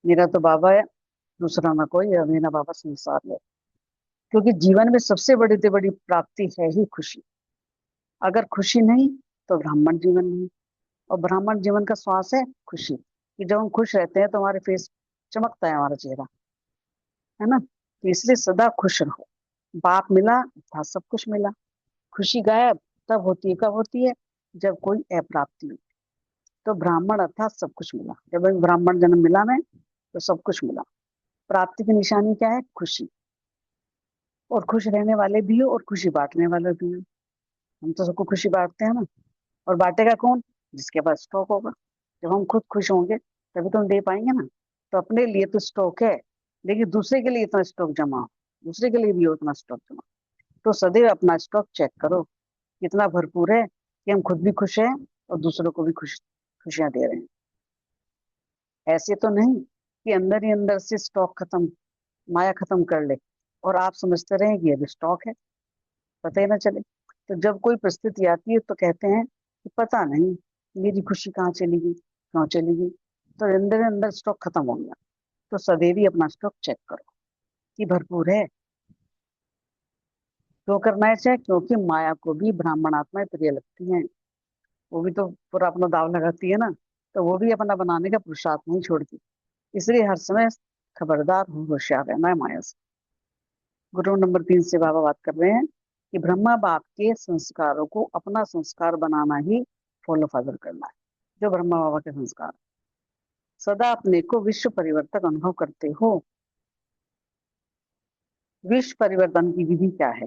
मेरा तो बाबा है, दूसरा ना कोई है। मेरा बाबा संसार है। क्योंकि जीवन में सबसे बड़ी से बड़ी प्राप्ति है ही खुशी। अगर खुशी नहीं, तो ब्राह्मण जीवन नहीं। और ब्राह्मण जीवन का श्वास है खुशी, कि जब हम खुश रहते हैं तो हमारे फेस चमकता है, हमारा चेहरा, है ना। तो इसलिए सदा खुश रहो। बाप मिला था, सब कुछ मिला। खुशी गायब तब होती है, कब होती है? जब कोई अप्राप्ति हो। तो ब्राह्मण अर्थात सब कुछ मिला। जब एक ब्राह्मण जन्म मिला में, तो सब कुछ मिला। प्राप्ति की निशानी क्या है? खुशी। और खुश रहने वाले भी हो और खुशी बांटने वाले भी हो। हम तो सबको खुशी बांटते हैं ना। और बांटेगा कौन? जिसके पास स्टॉक होगा। जब हम खुद खुश होंगे, तभी तो हम दे पाएंगे ना। तो अपने लिए तो स्टॉक है, लेकिन दूसरे के लिए इतना स्टॉक जमा हो, दूसरे के लिए भी हो उतना स्टॉक जमा। तो सदैव अपना स्टॉक चेक करो, कितना भरपूर है, कि हम खुद भी खुश हैं और दूसरों को भी खुशियां दे रहे हैं। ऐसे तो नहीं कि अंदर ही अंदर से स्टॉक खत्म, माया खत्म कर ले, और आप समझते रहे कि अभी स्टॉक है, पता ही ना चले। तो जब कोई परिस्थिति आती है, तो कहते हैं कि पता नहीं मेरी खुशी कहाँ चली गई, क्यों चली गई। तो अंदर अंदर स्टॉक खत्म हो गया। तो सदैव ही अपना स्टॉक चेक करो कि भरपूर है। क्यों करना है चेक? क्योंकि माया को भी ब्राह्मण आत्माएं प्रिय लगती हैं। वो भी तो पूरा अपना दाव लगाती है ना। तो वो भी अपना बनाने का पुरुषार्थ नहीं छोड़ती। इसलिए हर समय खबरदार हो, होशियार रहना है माया से। गुरु नंबर 3 से बाबा बात कर रहे हैं कि ब्रह्मा बाप के संस्कारों को अपना संस्कार बनाना ही फॉलो फादर करना है। जो ब्रह्मा बाबा के संस्कार, सदा अपने को विश्व परिवर्तक अनुभव करते हो। विश्व परिवर्तन की विधि क्या है?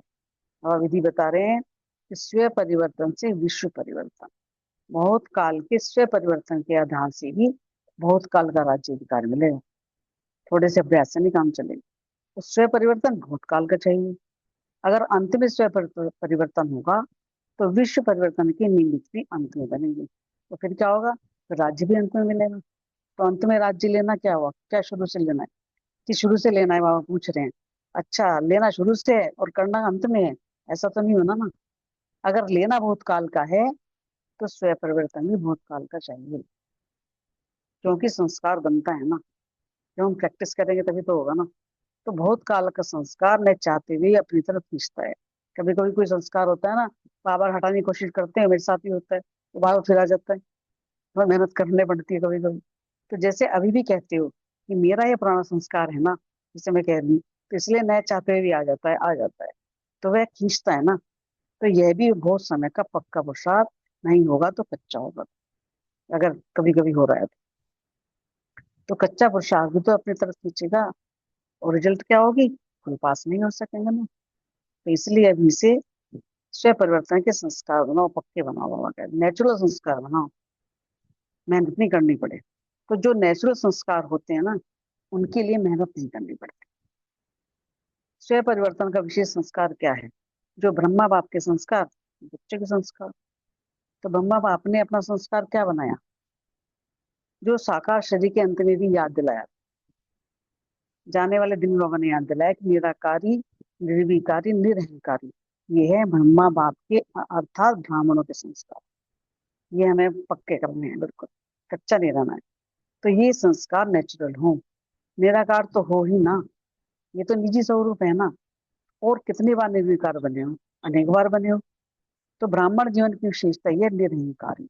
और विधि बता रहे हैं कि स्व परिवर्तन से विश्व परिवर्तन। बहुत काल के स्व परिवर्तन के आधार से ही बहुत काल का राज्य अधिकार मिलेगा। थोड़े से अभ्यास से नहीं काम चलेगा। तो स्व परिवर्तन बहुत काल का चाहिए। अगर अंत में स्व परिवर्तन होगा तो विश्व परिवर्तन के निमित्त भी अंत में बनेंगे। तो फिर क्या होगा? तो राज्य भी अंत में मिलेगा। तो अंत में राज्य लेना क्या हुआ? क्या शुरू से लेना है? कि शुरू से लेना है? बाबा पूछ रहे हैं। अच्छा, लेना शुरू से है और करना अंत में है, ऐसा तो नहीं होना ना। अगर लेना बहुत काल का है तो स्व परिवर्तन भी बहुत काल का चाहिए। क्योंकि संस्कार बनता है ना, जब हम प्रैक्टिस करेंगे तभी तो होगा ना। तो बहुत काल का संस्कार न चाहते हुए अपनी तरफ खींचता है। कभी कभी कोई संस्कार होता है ना, बार बार हटाने की कोशिश करते हैं, मेरे साथ ही होता है, तो बार बार फिर आ जाता है। थोड़ा मेहनत करनी पड़ती है कभी कभी। तो जैसे अभी भी कहते हो कि मेरा ये पुराना संस्कार है ना, जैसे मैं कह रही हूँ, तो इसलिए नए चाहते हुए भी आ जाता है, आ जाता है। तो वह खींचता है ना। तो यह भी बहुत समय का पक्का पुरुषार्थ, नहीं होगा तो कच्चा होगा। अगर कभी कभी हो रहा है तो कच्चा पुरुषार्थ भी तो अपनी तरफ खींचेगा। और रिजल्ट क्या होगी? कोई पास नहीं हो सकेंगे ना। तो इसलिए अभी से स्वयं परिवर्तन के संस्कार बनाओ, पक्के बनाओ। बाबा का नेचुरल संस्कार बनाओ, मेहनत नहीं करनी पड़े। तो जो नेचुरल संस्कार होते हैं ना, उनके लिए मेहनत नहीं करनी पड़ती। स्वयं परिवर्तन का विशेष संस्कार क्या है? जो ब्रह्मा बाप के संस्कार, बच्चे के संस्कार। तो ब्रह्मा बाप ने अपना संस्कार क्या बनाया? जो साकार शरीर के अंत में भी याद दिलाया, जाने वाले दिन बाबा ने याद दिलाया कि निराकारी, निर्विकारी, निरहंकारी, ये है ब्रह्मा बाप के अर्थात ब्राह्मणों के संस्कार। ये हमें पक्के करने हैं, बिल्कुल कच्चा नहीं रहना है। तो ये संस्कार नेचुरल हो। निराकार तो हो ही ना, ये तो निजी स्वरूप है ना। और कितनी बार निर्विकार बने हो? अनेक बार बने हो। तो ब्राह्मण जीवन की विशेषता ये निरहंकारी।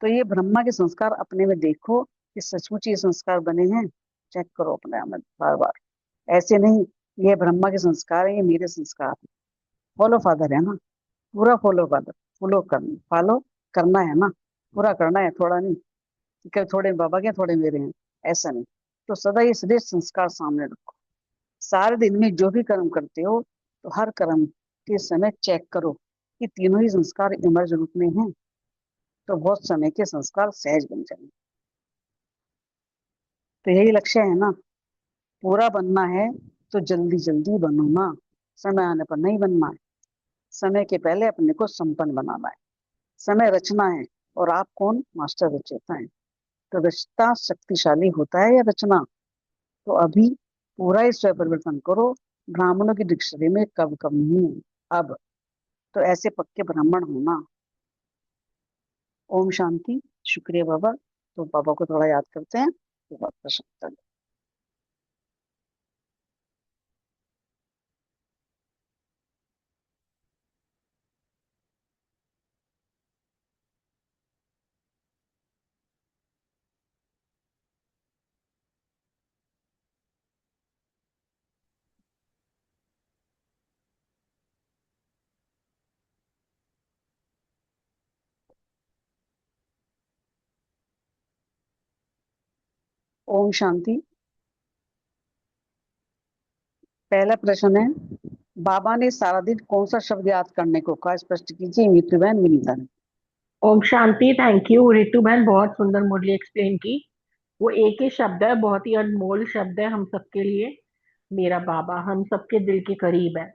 तो ये ब्रह्मा के संस्कार अपने में देखो कि सचमुच ये संस्कार बने हैं। चेक करो अपने आप में बार बार। ऐसे नहीं, ये ब्रह्मा के संस्कार है, ये मेरे संस्कार है। फॉलो फादर है ना, पूरा फॉलो फादर। फॉलो करना है ना, पूरा करना है, थोड़ा नहीं कि थोड़े बाबा के थोड़े मेरे हैं, ऐसा नहीं। तो सदा ये श्रेष्ठ संस्कार सामने रखो। सारे दिन में जो भी कर्म करते हो, तो हर कर्म के समय चेक करो कि तीनों ही संस्कार इमर्ज रूप में हैं। तो बहुत समय के संस्कार सहज बन जाएंगे। तो यही लक्ष्य है ना, पूरा बनना है। तो जल्दी जल्दी बनो ना, समय आने पर नहीं बनना है। समय के पहले अपने को संपन्न बनाना है। समय रचना है, और आप कौन? मास्टर रचयिता है। तो रचता शक्तिशाली होता है या रचना? तो अभी पूरा ही स्वयं परिवर्तन करो। ब्राह्मणों की डिक्शनरी में कब कब नहीं है अब। तो ऐसे पक्के ब्राह्मण होना। ओम शांति। शुक्रिया बाबा। तो बाबा को थोड़ा याद करते हैं तो बहुत प्रसन्नता है। ओम शांति। पहला प्रश्न है, बाबा ने सारा दिन कौन सा शब्द याद करने को कहा? स्पष्ट कीजिए। मृत्यु बहन विनीता ने। ओम शांति। थैंक यू रितु बहन, बहुत सुंदर मुरली एक्सप्लेन की। वो एक ही शब्द है, बहुत ही अनमोल शब्द है हम सबके लिए। मेरा बाबा हम सबके दिल के करीब है।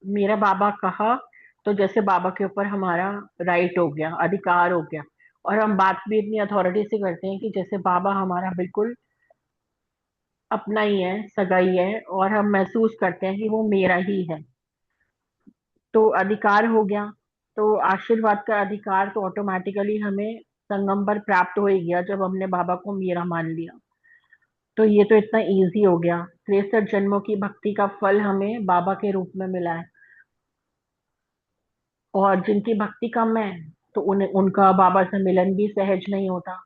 मेरा बाबा कहा तो जैसे बाबा के ऊपर हमारा राइट हो गया, अधिकार हो गया। और हम बात भी इतनी अथॉरिटी से करते हैं कि जैसे बाबा हमारा बिल्कुल अपना ही है, सगा ही है, और हम महसूस करते हैं कि वो मेरा ही है। तो अधिकार हो गया। तो आशीर्वाद का अधिकार तो ऑटोमेटिकली हमें संगम पर प्राप्त हो ही गया जब हमने बाबा को मेरा मान लिया। तो ये तो इतना इजी हो गया। 63 जन्मों की भक्ति का फल हमें बाबा के रूप में मिला है। और जिनकी भक्ति कम है तो उनका बाबा से मिलन भी सहज नहीं होता।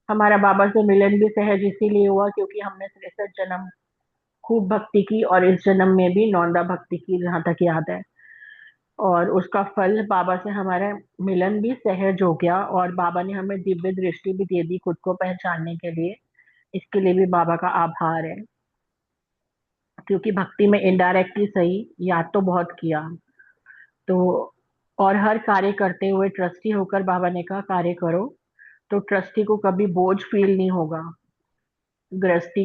हमारा बाबा से मिलन भी सहज इसीलिए हुआ क्योंकि हमने 63 जन्म खूब भक्ति की और इस जन्म में भी नौंदा भक्ति की, जहाँ तक याद है। और उसका फल बाबा से हमारा मिलन भी सहज हो गया और बाबा ने हमें दिव्य दृष्टि भी दे दी खुद को पहचानने के लिए। इसके लिए भी बाबा का आभार है, क्योंकि भक्ति में इनडायरेक्टली सही याद तो बहुत किया। तो और हर कार्य करते हुए ट्रस्टी होकर बाबा ने कहा कार्य करो, तो ट्रस्टी को कभी बोझ फील नहीं होगा। गृहस्थी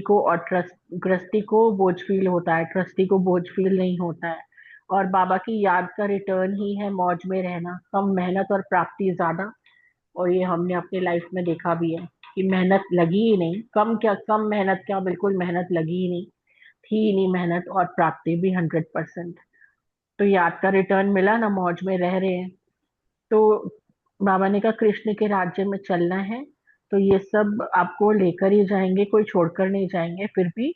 को बोझ फील होता है, ट्रस्टी को बोझ फील नहीं होता है। और बाबा की याद का रिटर्न ही है मौज में रहना, कम मेहनत और प्राप्ति ज्यादा। और ये हमने अपनी लाइफ में देखा भी है कि मेहनत लगी ही नहीं, कम क्या, कम मेहनत क्या, बिल्कुल मेहनत लगी ही नहीं, थी ही नहीं मेहनत, और प्राप्ति भी 100%। तो याद का रिटर्न मिला ना, मौज में रह रहे हैं। तो बाबा ने कहा कृष्ण के राज्य में चलना है, तो ये सब आपको लेकर ही जाएंगे, कोई छोड़कर नहीं जाएंगे। फिर भी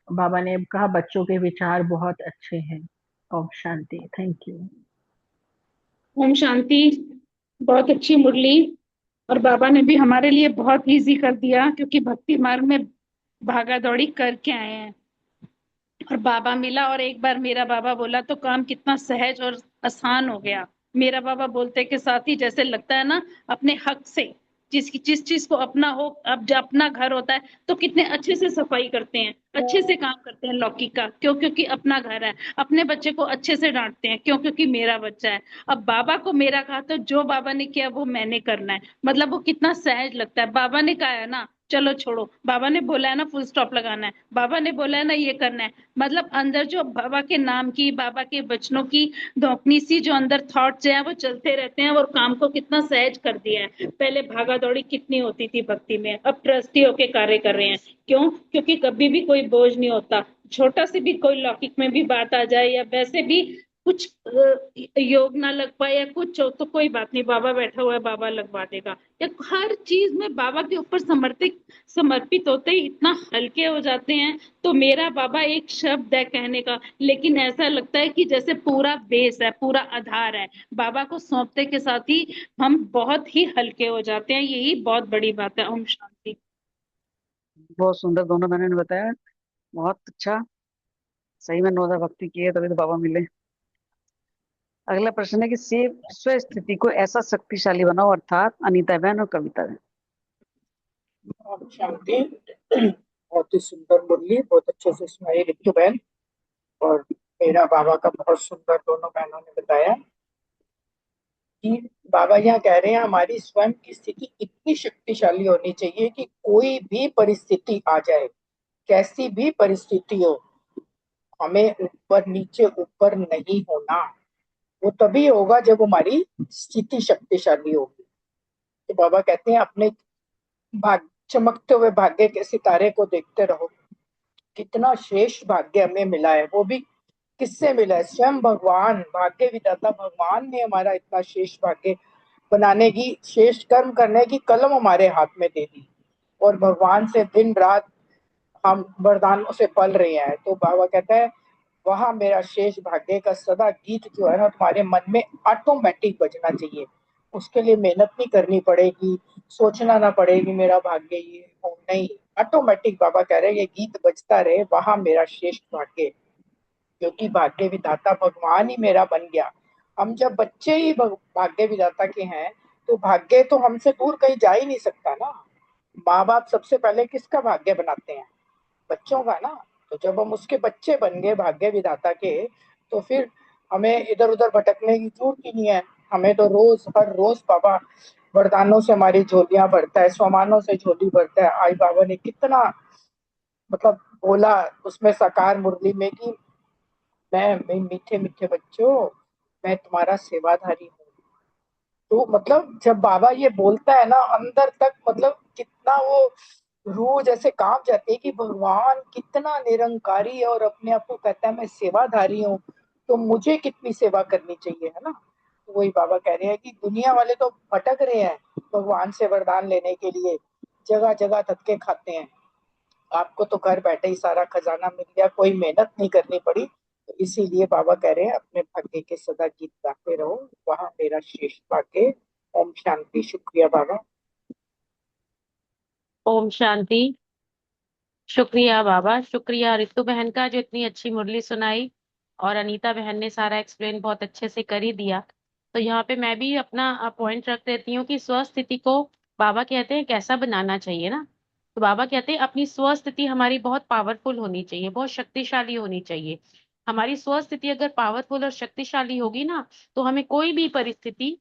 बाबा ने कहा बच्चों के विचार बहुत अच्छे हैं। ओम शांति। Thank you. ओम शांति। बहुत अच्छी मुरली। और बाबा ने भी हमारे लिए बहुत इजी कर दिया, क्योंकि भक्ति मार्ग में भागा दौड़ी करके आए हैं और बाबा मिला और एक बार मेरा बाबा बोला तो काम कितना सहज और आसान हो गया। मेरा बाबा बोलते के साथ ही जैसे लगता है ना, अपने हक से जिस चीज को अपना हो, अब जब अपना घर होता है तो कितने अच्छे से सफाई करते हैं, अच्छे से काम करते हैं लौकिक का, क्यों? क्योंकि अपना घर है। अपने बच्चे को अच्छे से डांटते हैं, क्यों? क्योंकि मेरा बच्चा है। अब बाबा को मेरा कहा तो जो बाबा ने किया वो मैंने करना है, मतलब वो कितना सहज लगता है। बाबा ने कहा है ना चलो छोड़ो, बाबा ने बोला है ना फुल स्टॉप लगाना है, बाबा ने बोला है ना ये करना है, मतलब अंदर जो बाबा के नाम की, बाबा के वचनों की धौकनी सी जो अंदर थॉट्स हैं वो चलते रहते हैं और काम को कितना सहज कर दिया है। पहले भागा दौड़ी कितनी होती थी भक्ति में, अब ट्रस्टी होके कार्य कर रहे हैं। क्यों? क्योंकि कभी भी कोई बोझ नहीं होता। छोटा से भी कोई लौकिक में भी बात आ जाए या वैसे भी कुछ योग ना लग पाए या कुछ हो तो कोई बात नहीं, बाबा बैठा हुआ है, बाबा लगवा देगा। या हर चीज में बाबा के ऊपर समर्पित होते ही इतना हल्के हो जाते हैं। तो मेरा बाबा एक शब्द है कहने का, लेकिन ऐसा लगता है कि जैसे पूरा बेस है, पूरा आधार है। बाबा को सौंपते के साथ ही हम बहुत ही हल्के हो जाते हैं, यही बहुत बड़ी बात है। ओम शांति। बहुत सुंदर दोनों बहनों ने बताया, बहुत अच्छा। सही में नौदा भक्ति की है तभी तो बाबा मिले। अगला प्रश्न है कि स्व स्थिति को ऐसा शक्तिशाली बनाओ, अर्थात अनीता बहन और कविता बहन। ओम शांति। बहुत ही सुंदर मुरली, बहुत अच्छे से सुनाई रितु बहन। और मेरा बाबा का बहुत सुंदर दोनों बहनों ने बताया कि बाबा यहाँ कह रहे हैं हमारी स्वयं की स्थिति इतनी शक्तिशाली होनी चाहिए कि कोई भी परिस्थिति आ जाए, कैसी भी परिस्थिति हो, हमें ऊपर नहीं होना। वो तभी होगा जब हमारी स्थिति शक्तिशाली होगी। तो बाबा कहते हैं अपने चमकते हुए भाग्य के सितारे को देखते रहो, कितना श्रेष्ठ भाग्य हमें मिला है। वो भी किससे मिला है? स्वयं भगवान, भाग्य विधाता भगवान ने हमारा इतना श्रेष्ठ भाग्य बनाने की, श्रेष्ठ कर्म करने की कलम हमारे हाथ में दे दी। और भगवान से दिन रात हम वरदानों से पल रहे हैं। तो बाबा कहता है वहां मेरा शेष भाग्य का सदा गीत जो है ना तुम्हारे मन में ऑटोमेटिक बजना चाहिए। उसके लिए मेहनत नहीं करनी पड़ेगी, सोचना ना पड़ेगी मेरा भाग्य ये हो, नहीं, ऑटोमेटिक बाबा कह रहे हैं ये गीत बजता रहे, वहां मेरा श्रेष्ठ भाग्य, क्योंकि भाग्य विधाता भगवान ही मेरा बन गया। हम जब बच्चे ही भाग्य विधाता के हैं तो भाग्य तो हमसे दूर कहीं जा ही नहीं सकता ना। माँ बाप सबसे पहले किसका भाग्य बनाते हैं? बच्चों का ना। तो जब हम उसके बच्चे बन गए भाग्य विधाता के, तो फिर हमें इधर उधर भटकने की जरूरत ही नहीं है। हमें तो रोज हर रोज बाबा वरदानों से हमारी झोलियां भरता है, स्वमानों से झोली भरता है। आज बाबा ने कितना मतलब बोला उसमें साकार मुरली में कि मैं मीठे मीठे बच्चों मैं तुम्हारा सेवाधारी हूँ। तो मतलब जब बाबा ये बोलता है ना अंदर तक, मतलब कितना वो रूह जैसे कांप जाती है कि भगवान कितना निरंकारी है और अपने आप को कहता है मैं सेवाधारी हूँ, तो मुझे कितनी सेवा करनी चाहिए, है ना। तो वही बाबा कह रहे हैं कि दुनिया वाले तो भटक रहे हैं भगवान से वरदान लेने के लिए, जगह जगह धक्के खाते हैं। आपको तो घर बैठे ही सारा खजाना मिल गया, कोई मेहनत नहीं करनी पड़ी। तो इसीलिए बाबा कह रहे हैं अपने भाग्य के सदा गीत गाते रहो, वहां मेरा शेष भाग्य। ओम शांति। शुक्रिया बाबा। ओम शांति। शुक्रिया बाबा, शुक्रिया रितु बहन का जो इतनी अच्छी मुरली सुनाई, और अनीता बहन ने सारा एक्सप्लेन बहुत अच्छे से कर ही दिया। तो यहाँ पे मैं भी अपना पॉइंट रख देती हूँ कि स्वस्थिति को बाबा कहते हैं कैसा बनाना चाहिए ना। तो बाबा कहते हैं अपनी स्वस्थिति हमारी बहुत पावरफुल होनी चाहिए, बहुत शक्तिशाली होनी चाहिए। हमारी स्वस्थिति अगर पावरफुल और शक्तिशाली होगी ना, तो हमें कोई भी परिस्थिति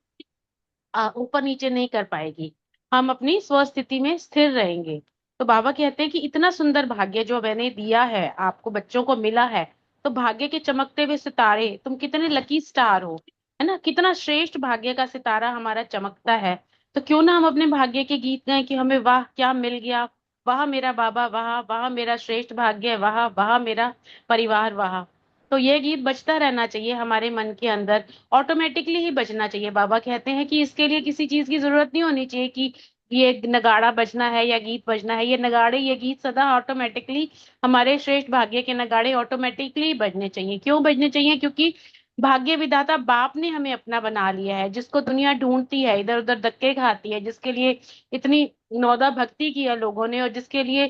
ऊपर नीचे नहीं कर पाएगी। हम अपनी स्वस्थिति में स्थिर रहेंगे। तो बाबा कहते हैं कि इतना सुंदर भाग्य जो मैंने दिया है, आपको बच्चों को मिला है, तो भाग्य के चमकते हुए सितारे, तुम कितने लकी स्टार हो, है ना। कितना श्रेष्ठ भाग्य का सितारा हमारा चमकता है। तो क्यों ना हम अपने भाग्य के गीत गाएं कि हमें वाह क्या मिल गया, वाह मेरा बाबा, वाह वाह मेरा श्रेष्ठ भाग्य, वाह वाह मेरा परिवार, वाह। तो ये गीत बजता रहना चाहिए हमारे मन के अंदर, ऑटोमेटिकली ही बजना चाहिए। बाबा कहते हैं कि इसके लिए किसी चीज की जरूरत नहीं होनी चाहिए कि ये नगाड़ा बजना है या गीत बजना है। ये नगाड़े, ये गीत सदा ऑटोमेटिकली, हमारे श्रेष्ठ भाग्य के नगाड़े ऑटोमेटिकली बजने चाहिए। क्यों बजने चाहिए? क्योंकि भाग्य विधाता बाप ने हमें अपना बना लिया है, जिसको दुनिया ढूंढती है, इधर उधर धक्के खाती है, जिसके लिए इतनी नौदा भक्ति की है लोगों ने, और जिसके लिए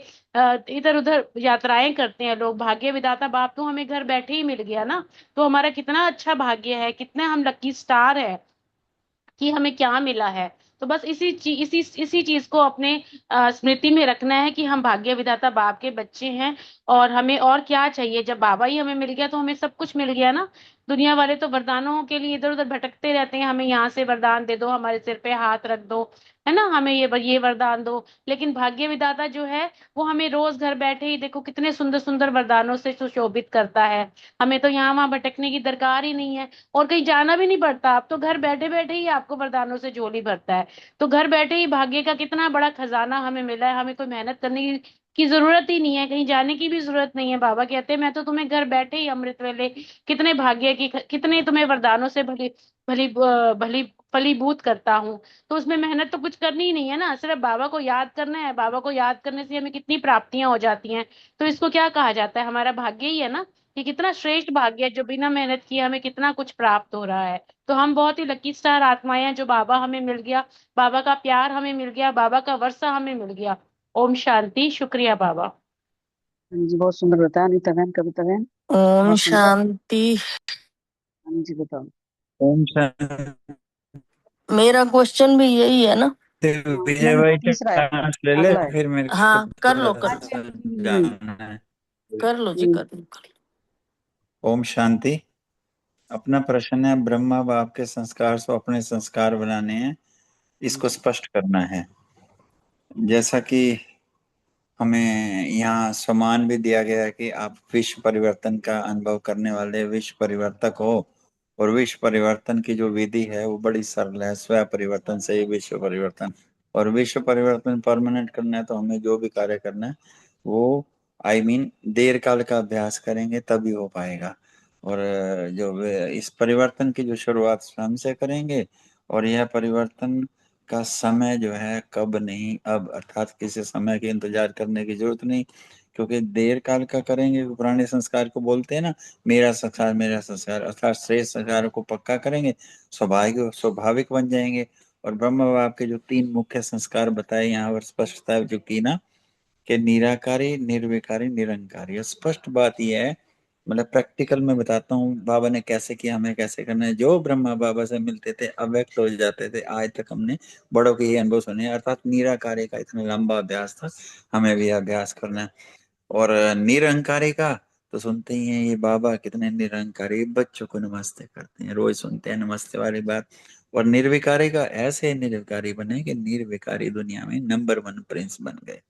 इधर उधर यात्राएं करते हैं लोग। भाग्य विधाता बाप तो हमें घर बैठे ही मिल गया ना। तो हमारा कितना अच्छा भाग्य है, कितने हम लकी स्टार है कि हमें क्या मिला है। तो बस इसी चीज को अपने स्मृति में रखना है कि हम भाग्य विधाता बाप के बच्चे हैं, और हमें और क्या चाहिए। जब बाबा ही हमें मिल गया तो हमें सब कुछ मिल गया ना। दुनिया वाले तो वरदानों के लिए इधर उधर भटकते रहते हैं, हमें यहाँ से वरदान दे दो, हमारे सिर पे हाथ रख दो, है ना, हमें ये वरदान दो। लेकिन भाग्य विधाता जो है, वो हमें रोज घर बैठे ही देखो कितने सुंदर सुंदर वरदानों से सुशोभित करता है। हमें तो यहाँ वहां भटकने की दरकार ही नहीं है, और कहीं जाना भी नहीं पड़ता। आप तो घर बैठे बैठे ही आपको वरदानों से झोली भरता है। तो घर बैठे ही भाग्य का कितना बड़ा खजाना हमें मिला है, हमें कोई मेहनत करने की जरूरत ही नहीं है, कहीं जाने की भी जरूरत नहीं है। बाबा कहते हैं मैं तो तुम्हें घर बैठे ही अमृत वेले कितने भाग्य की, कितने तुम्हें वरदानों से भली भली भली फलीभूत करता हूँ। तो उसमें मेहनत तो कुछ करनी ही नहीं है ना, सिर्फ बाबा को याद करना है। बाबा को याद करने से हमें कितनी प्राप्तियां हो जाती हैं। तो इसको क्या कहा जाता है? हमारा भाग्य ही है ना। कि कितना श्रेष्ठ भाग्य है, जो बिना मेहनत किए हमें कितना कुछ प्राप्त हो रहा है। तो हम बहुत ही लकी स्टार आत्माएं हैं, जो बाबा हमें मिल गया, बाबा का प्यार हमें मिल गया, बाबा का वर्षा हमें मिल गया। ओम शांति। शुक्रिया बाबा। हाँ जी, बहुत सुंदर बताया अनीता बहन, कविता बहन, ओम बहुत सुंदर। शांति। हाँ जी बताओ। ओम शांति। मेरा क्वेश्चन भी यही है ना। विजय नहीं, भाई तीसरा है, चांस ले ले, अगला है। फिर मेरे को हाँ कर लो, थोड़ा कर सा लो, नहीं जाना है। कर लो जी, नहीं, कर लो, कर ओम शांति। अपना प्रश्न है, ब्रह्मा बाप के संस्कार से अपने संस्कार बनाने हैं, इसको स्पष्ट करना है। जैसा कि हमें यहाँ सम्मान भी दिया गया है कि आप विश्व परिवर्तन का अनुभव करने वाले विश्व परिवर्तक हो, और विश्व परिवर्तन की जो विधि है वो बड़ी सरल है, स्व परिवर्तन से ही विश्व परिवर्तन। और विश्व परिवर्तन परमानेंट करना है तो हमें जो भी कार्य करना है वो देर काल का अभ्यास करेंगे तभी हो पाएगा। और इस परिवर्तन की जो शुरुआत स्वयं से करेंगे, और यह परिवर्तन का समय जो है कब नहीं अब, अर्थात किसी समय के इंतजार करने की जरूरत नहीं, क्योंकि देर काल का करेंगे। पुराने संस्कार को बोलते हैं ना, मेरा संस्कार मेरा संस्कार, अर्थात श्रेष्ठ संस्कार को पक्का करेंगे, स्वाभाविक स्वाभाविक बन जाएंगे। और ब्रह्म बाप के जो 3 मुख्य संस्कार बताए यहाँ पर स्पष्टता जो की ना, कि निराकारी, निर्विकारी, निरंकारी। स्पष्ट बात यह है, मतलब प्रैक्टिकल में बताता हूँ बाबा ने कैसे किया, हमें कैसे करना है। जो ब्रह्मा बाबा से मिलते थे अव्यक्त हो जाते थे, आज तक हमने बड़ों के ये अनुभव सुने। अर्थात निराकारी का इतना लंबा अभ्यास था, हमें भी अभ्यास करना है। और निरंकारी का तो सुनते ही हैं, ये बाबा कितने निरंकारी, बच्चों को नमस्ते करते हैं, रोज सुनते हैं नमस्ते वाली बात। और निर्विकारी का ऐसे निर्विकारी बने कि निर्विकारी दुनिया में नंबर 1 प्रिंस बन गए।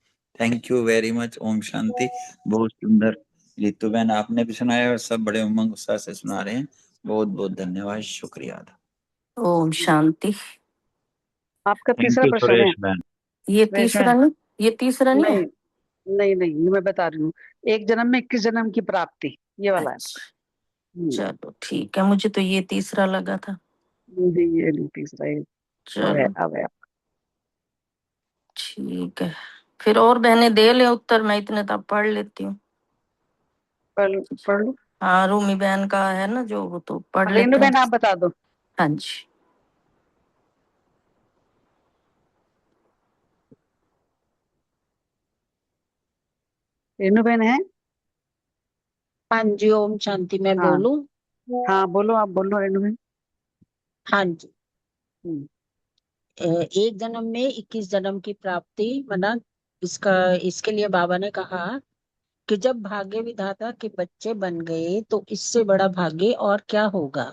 Thank you very much. ओम शांति। बहुत सुंदर रितु बहन आपने भी सुनाया, और सब बड़े उमंग उत्साह से सुना रहे हैं। बहुत बहुत धन्यवाद, शुक्रिया। ओम शांति। आपका थैंक तीसरा यू प्रश्न है। सुरेश बहन। ये सुरेश तीसरा बहन, नहीं, ये तीसरा नहीं नहीं है। नहीं नहीं, ये मैं बता रही हूँ। एक जन्म में 21 जन्म की प्राप्ति, ये वाला है। अच्छा चलो ठीक है, मुझे तो ये तीसरा लगा था। जी ये नोटिस रहे। चलो अब है। ठीक है, फिर और बहनें दे ले उत्तर, मैं इतने तब पढ़ लेती हूँ। पढ़ लो। हाँ रूमी बहन का है ना जो, वो तो पढ़ रेणु लेते हैं। बहन आप बता दो। हाँ जी। रेणु बहन है। हाँ जी, ओम शांति। मैं हाँ बोलूं? हाँ बोलो, आप बोलो रेणु बहन। हाँ जी। हम्म, एक जन्म में 21 जन्म की प्राप्ति, मना इसका, इसके लिए बाबा ने कहा कि जब भाग्य विधाता के बच्चे बन गए तो इससे बड़ा भाग्य और क्या होगा।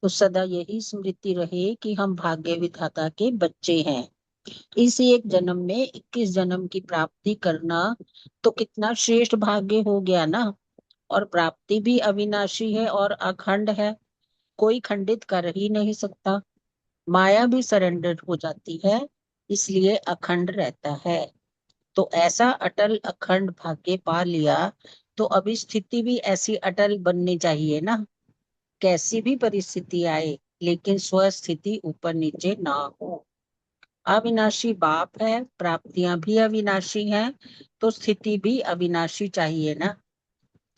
तो सदा यही स्मृति रहे कि हम भाग्य विधाता के बच्चे हैं। इस एक जन्म में 21 जन्म की प्राप्ति करना तो कितना श्रेष्ठ भाग्य हो गया ना। और प्राप्ति भी अविनाशी है और अखंड है, कोई खंडित कर ही नहीं सकता। माया भी सरेंडर हो जाती है, इसलिए अखंड रहता है। तो ऐसा अटल अखंड भाग्य पा लिया तो अभी स्थिति भी ऐसी अटल बननी चाहिए ना। कैसी भी परिस्थिति आए लेकिन स्वस्थिति ऊपर नीचे ना हो। अविनाशी बाप है, प्राप्तियां भी अविनाशी हैं, तो स्थिति भी अविनाशी चाहिए ना।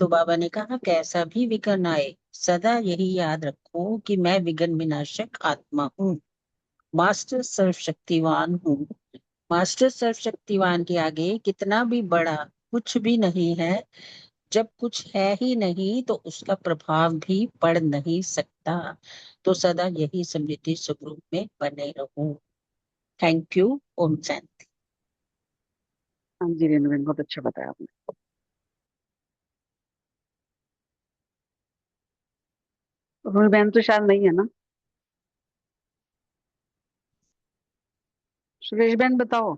तो बाबा ने कहा कैसा भी विघ्न आए सदा यही याद रखो कि मैं विघ्न विनाशक आत्मा हूँ, मास्टर सर्वशक्तिवान हूँ। मास्टर सर्वशक्तिवान के आगे कितना भी बड़ा कुछ भी नहीं है। जब कुछ है ही नहीं तो उसका प्रभाव भी पड़ नहीं सकता। तो सदा यही स्मृति स्वरूप में बने रहो। Thank you. ओम शांति। हाँ जी रेणु बहन, बहुत अच्छा बताया आपने। रूमी बहन तो शायद नहीं है ना। सुरेश बहन बताओ।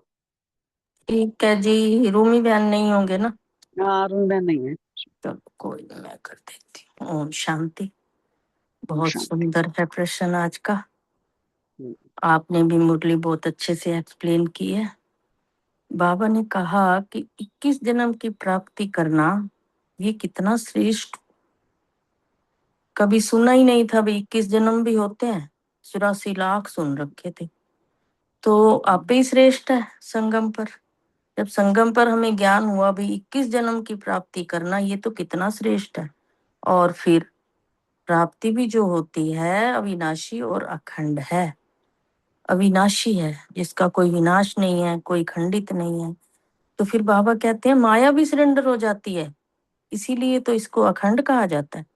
ठीक है जी, रूमी बहन नहीं होंगे ना। हाँ रूमी बहन नहीं है। चलो कोई नहीं, मैं कर देती हूँ। ओम शांति। ओम बहुत शांति। सुंदर है प्रश्न आज का। हम्म, आपने भी मुरली बहुत अच्छे से एक्सप्लेन की है। बाबा ने कहा कि 21 जन्म की प्राप्ति करना ये कितना श्रेष्ठ, कभी सुना ही नहीं था भाई 21 जन्म भी होते हैं। 84 लाख सुन रखे थे। तो आप ही श्रेष्ठ है संगम पर। जब संगम पर हमें ज्ञान हुआ भाई 21 जन्म की प्राप्ति करना ये तो कितना श्रेष्ठ है। और फिर प्राप्ति भी जो होती है अविनाशी और अखंड है। अविनाशी है जिसका कोई विनाश नहीं है, कोई खंडित नहीं है। तो फिर बाबा कहते हैं माया भी सरेंडर हो जाती है, इसीलिए तो इसको अखंड कहा जाता है।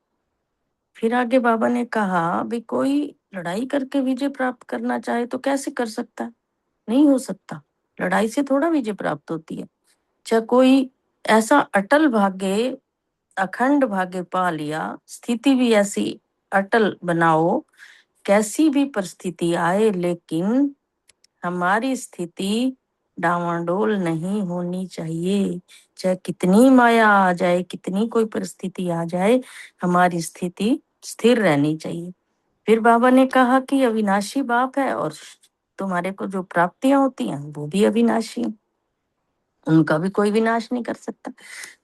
फिर आगे बाबा ने कहा भी कोई लड़ाई करके विजय प्राप्त करना चाहे तो कैसे कर सकता है, नहीं हो सकता। लड़ाई से थोड़ा विजय प्राप्त होती है। चाहे कोई ऐसा अटल भाग्य अखंड भाग्य पा लिया, स्थिति भी ऐसी अटल बनाओ, कैसी भी परिस्थिति आए लेकिन हमारी स्थिति डावाडोल नहीं होनी चाहिए। चाहे कितनी माया आ जाए, कितनी कोई परिस्थिति आ जाए, हमारी स्थिति स्थिर रहनी चाहिए। फिर बाबा ने कहा कि अविनाशी बाप है और तुम्हारे को जो प्राप्तियां होती हैं वो भी अविनाशी हैं, उनका भी कोई विनाश नहीं कर सकता।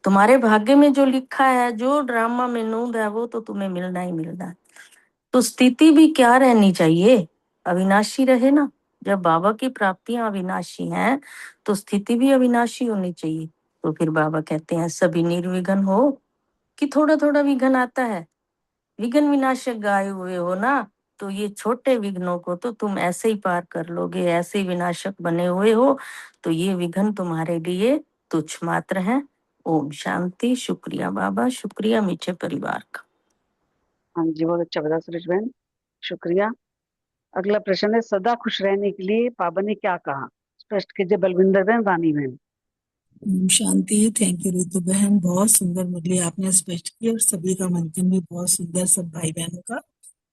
तुम्हारे भाग्य में जो लिखा है, जो ड्रामा में नूंद है, वो तो तुम्हें मिलना ही मिलना है। तो स्थिति भी क्या रहनी चाहिए, अविनाशी रहे ना। जब बाबा की प्राप्तियां अविनाशी हैं तो स्थिति भी अविनाशी होनी चाहिए। तो फिर बाबा कहते हैं सभी निर्विघ्न हो कि थोड़ा थोड़ा विघ्न आता है। विघ्न विनाशक गाए हुए हो ना, तो ये छोटे विघ्नों को तो तुम ऐसे ही पार कर लोगे, ऐसे ही विनाशक बने हुए हो। तो ये विघ्न तुम्हारे लिए तुच्छ मात्र हैं। ओम शांति। शुक्रिया बाबा, शुक्रिया मीठे परिवार का। हाँ जी बहुत अच्छा बताया सुरेश बहन, शुक्रिया। अगला प्रश्न है सदा खुश रहने के लिए बाबा ने क्या कहा, स्पष्ट कीजिए बलविंदर बहन, रानी बहन। शांति। थैंक यू रितु बहन, बहुत सुंदर मुरली आपने स्पष्ट की और सभी का मंथन भी बहुत सुंदर, सब भाई बहनों का।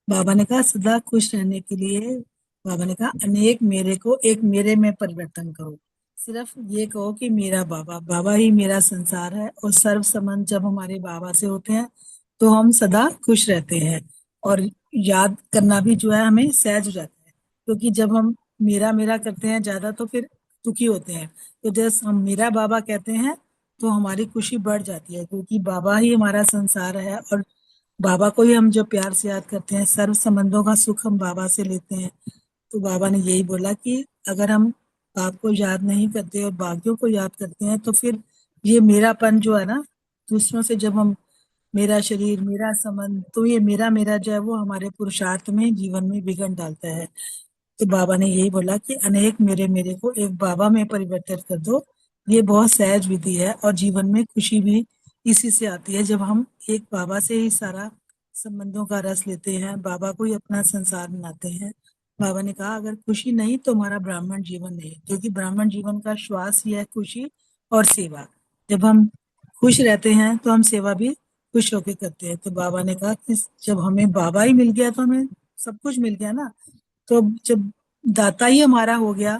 बाबा ने कहा सदा खुश रहने के लिए, बाबा ने कहा अनेक मेरे को एक मेरे में परिवर्तन करो। सिर्फ ये कहो कि मेरा बाबा, बाबा ही मेरा संसार है। और सर्व संबंध जब हमारे बाबा से होते हैं तो हम सदा खुश रहते हैं। और याद करना भी जो है हमें सहज हो जाता है, क्योंकि जब हम मेरा मेरा करते हैं ज्यादा तो फिर दुखी होते हैं। तो जैसे हम मेरा बाबा कहते हैं तो हमारी खुशी बढ़ जाती है, क्योंकि बाबा ही हमारा संसार है। और बाबा को ही हम जब प्यार से याद करते हैं, सर्व संबंधों का सुख हम बाबा से लेते हैं। तो बाबा ने यही बोला कि अगर हम बाप को याद नहीं करते और बाकियों को याद करते हैं तो फिर ये मेरापन जो है ना, दूसरों से जब हम मेरा शरीर मेरा संबंध, तो ये मेरा मेरा जो है वो हमारे पुरुषार्थ में जीवन में विघ्न डालता है। तो बाबा ने यही बोला कि अनेक मेरे मेरे को एक बाबा में परिवर्तित कर दो। ये बहुत सहज विधि है और जीवन में खुशी भी इसी से आती है, जब हम एक बाबा से ही सारा संबंधों का रस लेते हैं, बाबा को ही अपना संसार बनाते हैं। बाबा ने कहा अगर खुशी नहीं तो हमारा ब्राह्मण जीवन नहीं, क्योंकि ब्राह्मण जीवन का श्वास ही है खुशी और सेवा। जब हम खुश रहते हैं तो हम सेवा भी खुश होकर करते हैं। तो बाबा ने कहा कि जब हमें बाबा ही मिल गया तो हमें सब कुछ मिल गया ना। तो अब जब दाता ही हमारा हो गया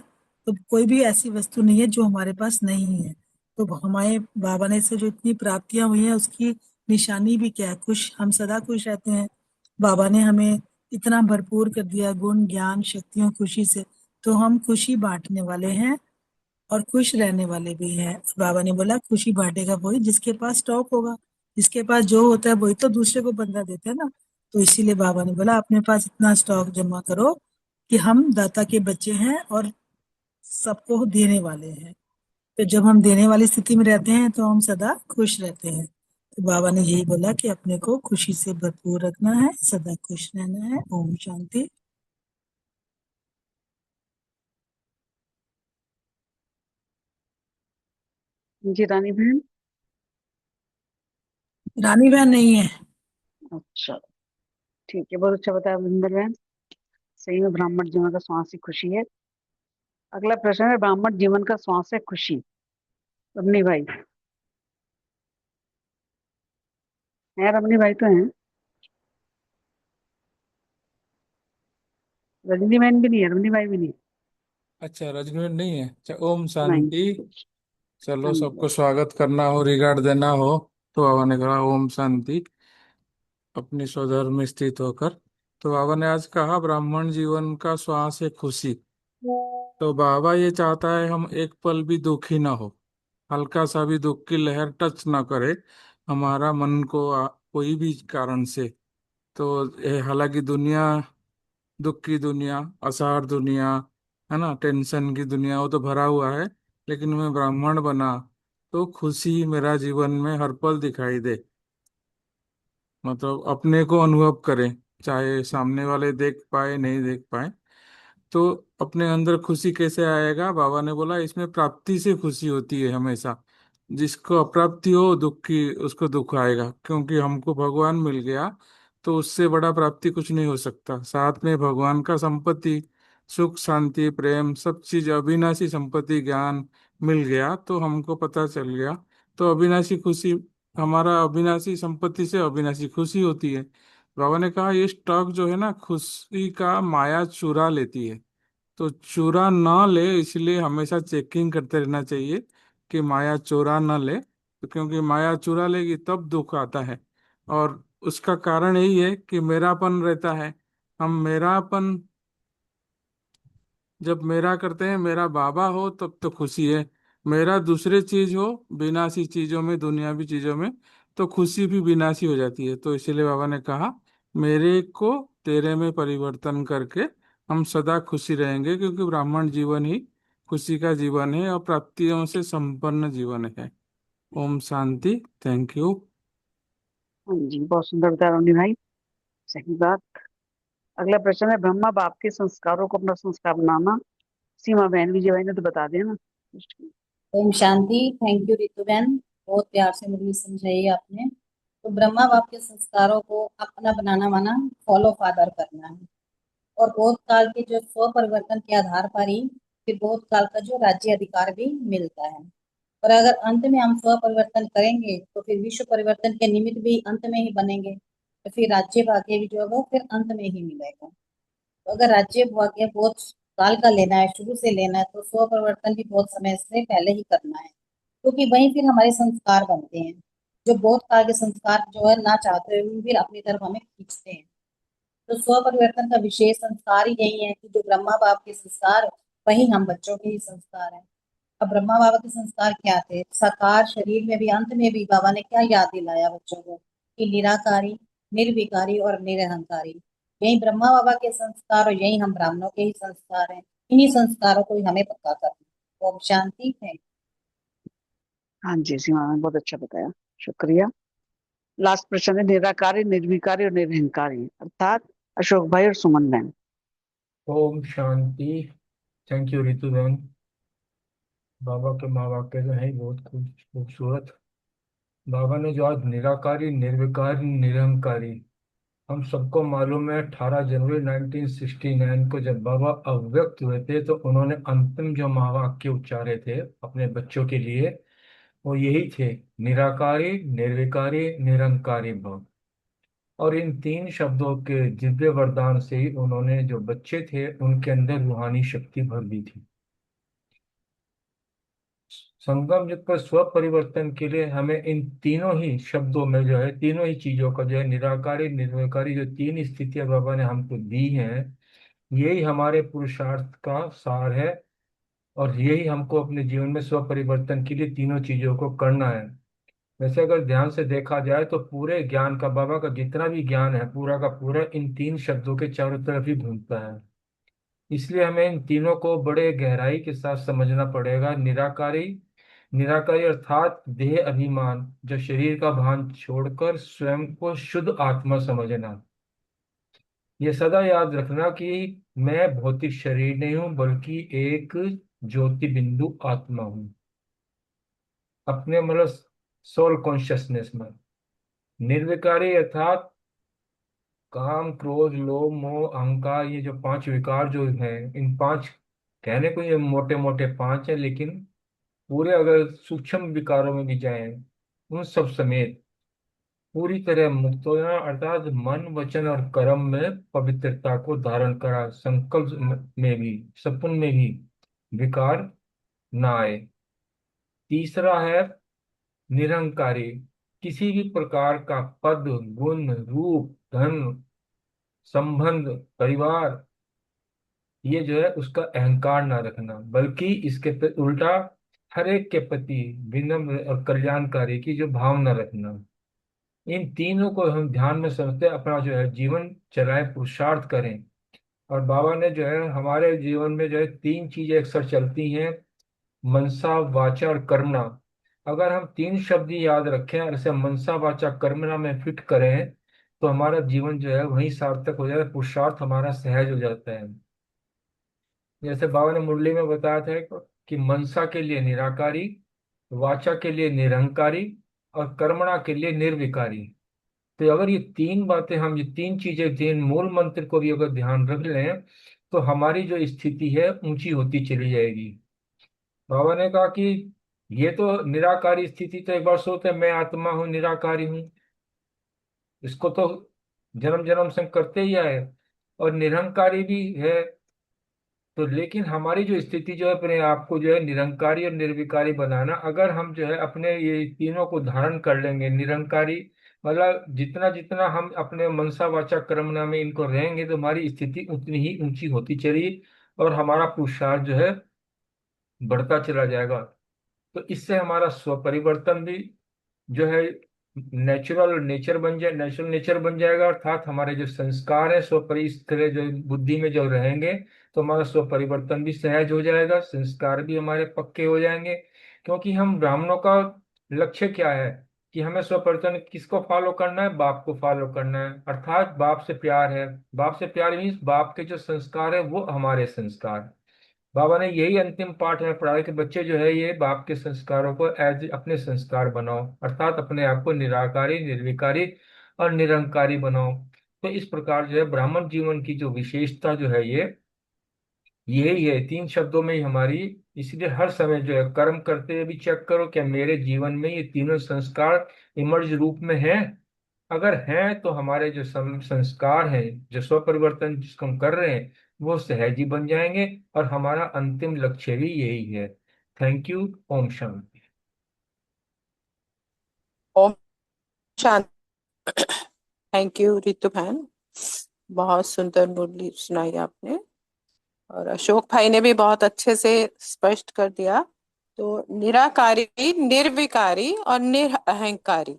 तो कोई भी ऐसी वस्तु नहीं है जो हमारे पास नहीं है। तो हमारे बाबा ने से जो इतनी प्राप्तियां हुई हैं उसकी निशानी भी क्या है, खुश, हम सदा खुश रहते हैं। बाबा ने हमें इतना भरपूर कर दिया गुण ज्ञान शक्तियों खुशी से, तो हम खुशी बांटने वाले हैं और खुश रहने वाले भी हैं। बाबा ने बोला खुशी बांटेगा वही जिसके पास स्टॉक होगा, जिसके पास जो होता है वही तो दूसरे को बंदा देते हैं ना। तो इसीलिए बाबा ने बोला अपने पास इतना स्टॉक जमा करो कि हम दाता के बच्चे हैं और सबको देने वाले हैं। तो जब हम देने वाली स्थिति में रहते हैं तो हम सदा खुश रहते हैं। तो बाबा ने यही बोला कि अपने को खुशी से भरपूर रखना है, सदा खुश रहना है। ओम शांति। जी रानी बहन। रानी बहन नहीं है। अच्छा ठीक है, बहुत अच्छा बताया वृंदर बहन। सही में ब्राह्मण जीवन का श्वास ही खुशी है। अगला प्रश्न है, ब्राह्मण जीवन का श्वास है खुशी। रमनी भाई है, रमनी भाई तो है, रजनी बहन भी नहीं है, रमनी भाई भी नहीं अच्छा, रजनीगंध नहीं है। अच्छा, ओम है। नहीं। शांति। चलो, हाँ जी सबको स्वागत करना हो, रिगार्ड देना हो, तो बाबा ने कहा ओम शांति, अपनी स्वधर्म में स्थित होकर। तो बाबा ने आज कहा ब्राह्मण जीवन का श्वास है खुशी। तो बाबा ये चाहता है हम एक पल भी दुखी ना हो, हल्का सा भी दुख की लहर टच ना करे हमारा मन को कोई भी कारण से। तो हालांकि दुनिया दुख की दुनिया, असार दुनिया है ना, टेंशन की दुनिया, वो तो भरा हुआ है। लेकिन मैं ब्राह्मण बना तो खुशी मेरा जीवन में हर पल दिखाई दे, मतलब अपने को अनुभव करें, चाहे सामने वाले देख पाए नहीं देख पाए। तो अपने अंदर खुशी कैसे आएगा, बाबा ने बोला इसमें प्राप्ति से खुशी होती है हमेशा। जिसको अप्राप्ति हो दुख की, उसको दुख आएगा, क्योंकि हमको भगवान मिल गया तो उससे बड़ा प्राप्ति कुछ नहीं हो सकता। साथ में भगवान का संपत्ति, सुख शांति प्रेम सब चीज अविनाशी संपत्ति ज्ञान मिल गया तो हमको पता चल गया। तो अविनाशी खुशी, हमारा अविनाशी संपत्ति से अविनाशी खुशी होती है। बाबा ने कहा ये स्टॉक जो है ना, खुशी का माया चुरा लेती है। तो चुरा ना ले, इसलिए हमेशा चेकिंग करते रहना चाहिए कि माया चुरा ना ले, तो क्योंकि माया चुरा लेगी तब दुख आता है। और उसका कारण यही है कि मेरापन रहता है। हम मेरापन जब मेरा करते हैं, मेरा बाबा हो तब तो खुशी है, मेरा दूसरे चीज हो, विनाशी चीजों में दुनियावी चीजों में, तो खुशी भी विनाशी हो जाती है। तो इसीलिए बाबा ने कहा मेरे को तेरे में परिवर्तन करके हम सदा खुशी रहेंगे, क्योंकि ब्राह्मण जीवन ही खुशी का जीवन है और प्राप्तियों से संपन्न जीवन है। ओम शांति। Thank you. हाँ जी, बहुत सुंदर बताया रमनी भाई, सही बात। अगला प्रश्न है, ब्रह्मा बाप के संस्कारों को अपना संस्कार बनाना। सीमा बहन विजय भाई ने तो बता दिया ना। ओम शांति। थैंक यू रितु बहन, बहुत प्यार से मुझे समझाई आपने। तो ब्रह्मा बाप के संस्कारों को अपना बनाना माना फॉलो फादर करना है, और बहुत काल के जो स्व परिवर्तन के आधार पर ही फिर बहुत काल का जो राज्य अधिकार भी मिलता है। और अगर अंत में हम स्व परिवर्तन करेंगे तो फिर विश्व परिवर्तन के निमित्त भी अंत में ही बनेंगे, तो फिर राज्य भाग्य भी जो है वो फिर अंत में ही मिलेगा। तो अगर राज्य भाग्य बहुत काल का लेना है, शुरू से लेना है, तो स्व परिवर्तन भी बहुत समय से पहले ही करना है, क्योंकि वहीं फिर हमारे संस्कार बनते हैं। जो बहुत काल के संस्कार जो है ना चाहते हुए भी फिर अपनी तरफ हमें खींचते हैं। तो स्व परिवर्तन का विशेष संस्कार ही यही है कि जो ब्रह्मा बाप के संस्कार, वही हम बच्चों के ही संस्कार हैं। अब ब्रह्मा बाबा के संस्कार क्या थे, साकार शरीर में भी अंत में भी बाबा ने क्या याद दिलाया बच्चों को कि निराकारी निर्विकारी और निरहंकारी। यही ब्रह्मा बाबा के संस्कार और यही हम ब्राह्मणों के ही संस्कार हैं। इन्हीं संस्कारों को ही हमें पक्का करना। ओम शांति है। हाँ जी, सीमा मैम बहुत अच्छा बताया, शुक्रिया। लास्ट प्रश्न है, निराकारी, निर्विकारी और निरहंकारी, अर्थात अशोक भाई और सुमन मैम। ओम शांति। थैंक यू रितु बहन। बाबा के माँ वाक्य तो है बहुत खूबसूरत। बाबा ने जो आज निराकारी, निर्विकारी, निरहंकारी, हम सबको मालूम है 18 जनवरी 1969 को जब बाबा अव्यक्त हुए थे तो उन्होंने अंतिम जो महावाक्य उच्चारे थे अपने बच्चों के लिए, वो यही थे, निराकारी, निर्विकारी, निरंकारी भव। और इन तीन शब्दों के दिव्य वरदान से ही उन्होंने जो बच्चे थे उनके अंदर रूहानी शक्ति भर दी थी। संगम युग पर स्व परिवर्तन के लिए हमें इन तीनों ही शब्दों में जो है, तीनों ही चीजों का जो है, निराकारी, निर्विकारी, जो तीन स्थितियां बाबा ने हमको दी हैं, यही हमारे पुरुषार्थ का सार है। और यही हमको अपने जीवन में स्व परिवर्तन के लिए तीनों चीजों को करना है। वैसे अगर ध्यान से देखा जाए तो पूरे ज्ञान का, बाबा का जितना भी ज्ञान है पूरा का पूरा इन तीन शब्दों के चारों तरफ ही घूमता है। इसलिए हमें इन तीनों को बड़े गहराई के साथ समझना पड़ेगा। निराकारी, निराकारी अर्थात देह अभिमान, जो शरीर का भान छोड़कर स्वयं को शुद्ध आत्मा समझना। ये सदा याद रखना कि मैं भौतिक शरीर नहीं हूं बल्कि एक ज्योति बिंदु आत्मा हूं, अपने मतलब सोल कॉन्शियसनेस में। निर्विकारी अर्थात काम, क्रोध, लोभ, मोह, अहंकार, ये जो पांच विकार जो हैं, इन पांच, कहने को ये मोटे मोटे पांच है लेकिन पूरे अगर सूक्ष्म विकारों में भी जाएं उन सब समेत पूरी तरह मुक्त हो जाना, अर्थात मन, वचन और कर्म में पवित्रता को धारण करा, संकल्प में भी, सपन में भी विकार ना आए। तीसरा है निरहंकारी, किसी भी प्रकार का पद, गुण, रूप, धन, संबंध, परिवार, ये जो है उसका अहंकार ना रखना, बल्कि इसके उल्टा हर एक के प्रति विनम्र और कल्याणकारी की जो भावना रखना। इन तीनों को हम ध्यान में समझते अपना जो है जीवन चलाएं, पुरुषार्थ करें। और बाबा ने जो है हमारे जीवन में जो है तीन चीजें अक्सर चलती हैं, मनसा, वाचा और कर्मणा। अगर हम तीन शब्द ही याद रखें और इसे मनसा, वाचा, कर्मणा में फिट करें तो हमारा जीवन जो है वही सार्थक हो जाता है, पुरुषार्थ हमारा सहज हो जाता है। जैसे बाबा ने मुरली में बताया था कि मनसा के लिए निराकारी, वाचा के लिए निरहंकारी और कर्मणा के लिए निर्विकारी। तो अगर ये तीन बातें, हम ये तीन चीजें, तीन मूल मंत्र को भी अगर ध्यान रख लें तो हमारी जो स्थिति है ऊंची होती चली जाएगी। बाबा ने कहा कि ये तो निराकारी स्थिति, तो एक बार सोचते हैं मैं आत्मा हूँ, निराकारी हूँ, इसको तो जन्म जन्म से करते ही आए, और निरहंकारी भी है। तो लेकिन हमारी जो स्थिति जो है अपने आप को जो है निरंकारी और निर्विकारी बनाना, अगर हम जो है अपने ये तीनों को धारण कर लेंगे, निरंकारी मतलब जितना जितना हम अपने मनसा, वाचा, कर्मणा में इनको रहेंगे तो हमारी स्थिति उतनी ही ऊंची होती चली और हमारा पुरुषार्थ जो है बढ़ता चला जाएगा। तो इससे हमारा स्व परिवर्तन भी जो है नेचुरल नेचर बन जाएगा, अर्थात हमारे जो संस्कार है स्व परि इस तरह जो बुद्धि में जो रहेंगे तो हमारा स्व परिवर्तन भी सहज हो जाएगा, संस्कार भी हमारे पक्के हो जाएंगे। क्योंकि हम ब्राह्मणों का लक्ष्य क्या है कि हमें स्व परिवर्तन किसको फॉलो करना है, बाप को फॉलो करना है, अर्थात बाप से प्यार है। बाप से प्यार मीन्स बाप के जो संस्कार है वो हमारे संस्कार। बाबा ने यही अंतिम पाठ में पढ़ाया कि बच्चे जो है ये बाप के संस्कारों को एज अपने संस्कार बनाओ, अर्थात अपने आप को निराकारी, निर्विकारी और निरंकारी बनाओ। तो इस प्रकार जो है ब्राह्मण जीवन की जो विशेषता जो है ये यही है, तीन शब्दों में ही हमारी। इसलिए हर समय जो है कर्म करते हुए भी चेक करो क्या मेरे जीवन में ये तीनों संस्कार इमर्ज रूप में हैं। अगर हैं तो हमारे जो संस्कार हैं, जो स्व परिवर्तन जिसको हम कर रहे हैं, वो सहज ही बन जाएंगे और हमारा अंतिम लक्ष्य भी यही है। Thank you. ओम शांति। ओम शांति। थैंक यू रितु बहन, बहुत सुंदर मुरली सुनाई आपने, और अशोक भाई ने भी बहुत अच्छे से स्पष्ट कर दिया। तो निराकारी, निर्विकारी और निरअहंकारी,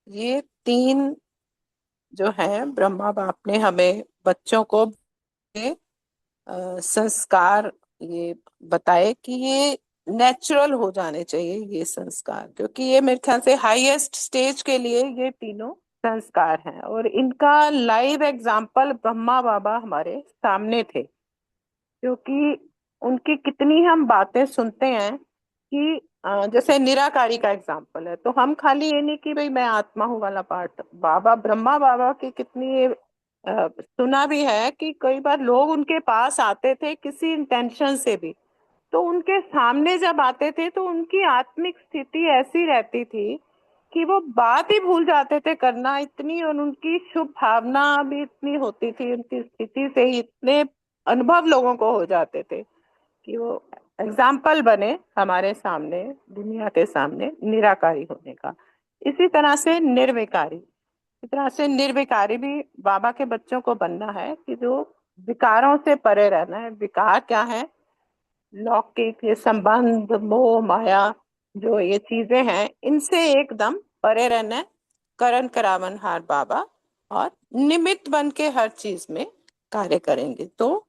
ये तीन जो है ब्रह्मा बाप ने हमें बच्चों को संस्कार ये बताए कि ये नेचुरल हो जाने चाहिए ये संस्कार, क्योंकि ये मेरे ख्याल से हाईएस्ट स्टेज के लिए ये तीनों संस्कार हैं और इनका लाइव एग्जाम्पल ब्रह्मा बाबा हमारे सामने थे। क्योंकि उनकी कितनी हम बातें सुनते हैं कि जैसे निराकारी का एग्जाम्पल है, तो हम खाली ये नहीं कि भाई मैं आत्मा हूँ वाला पार्ट, बाबा ब्रह्मा बाबा की कितनी सुना भी है कि कई बार लोग उनके पास आते थे किसी इंटेंशन से भी, तो उनके सामने जब आते थे तो उनकी आत्मिक स्थिति ऐसी रहती थी कि वो बात ही भूल जाते थे करना, इतनी और उनकी शुभ भावना भी इतनी होती थी, उनकी स्थिति से ही इतने अनुभव लोगों को हो जाते थे कि वो एग्जाम्पल बने हमारे सामने, दुनिया के सामने निराकारी होने का। इसी तरह से निर्विकारी, इस तरह से निर्विकारी भी बाबा के बच्चों को बनना है कि जो विकारों से परे रहना है। विकार क्या है? लौकिक ये संबंध, मोह, माया, जो ये चीजें हैं, इनसे एकदम परे रहना है। करण करावन हार बाबा और निमित्त बन के हर चीज में कार्य करेंगे तो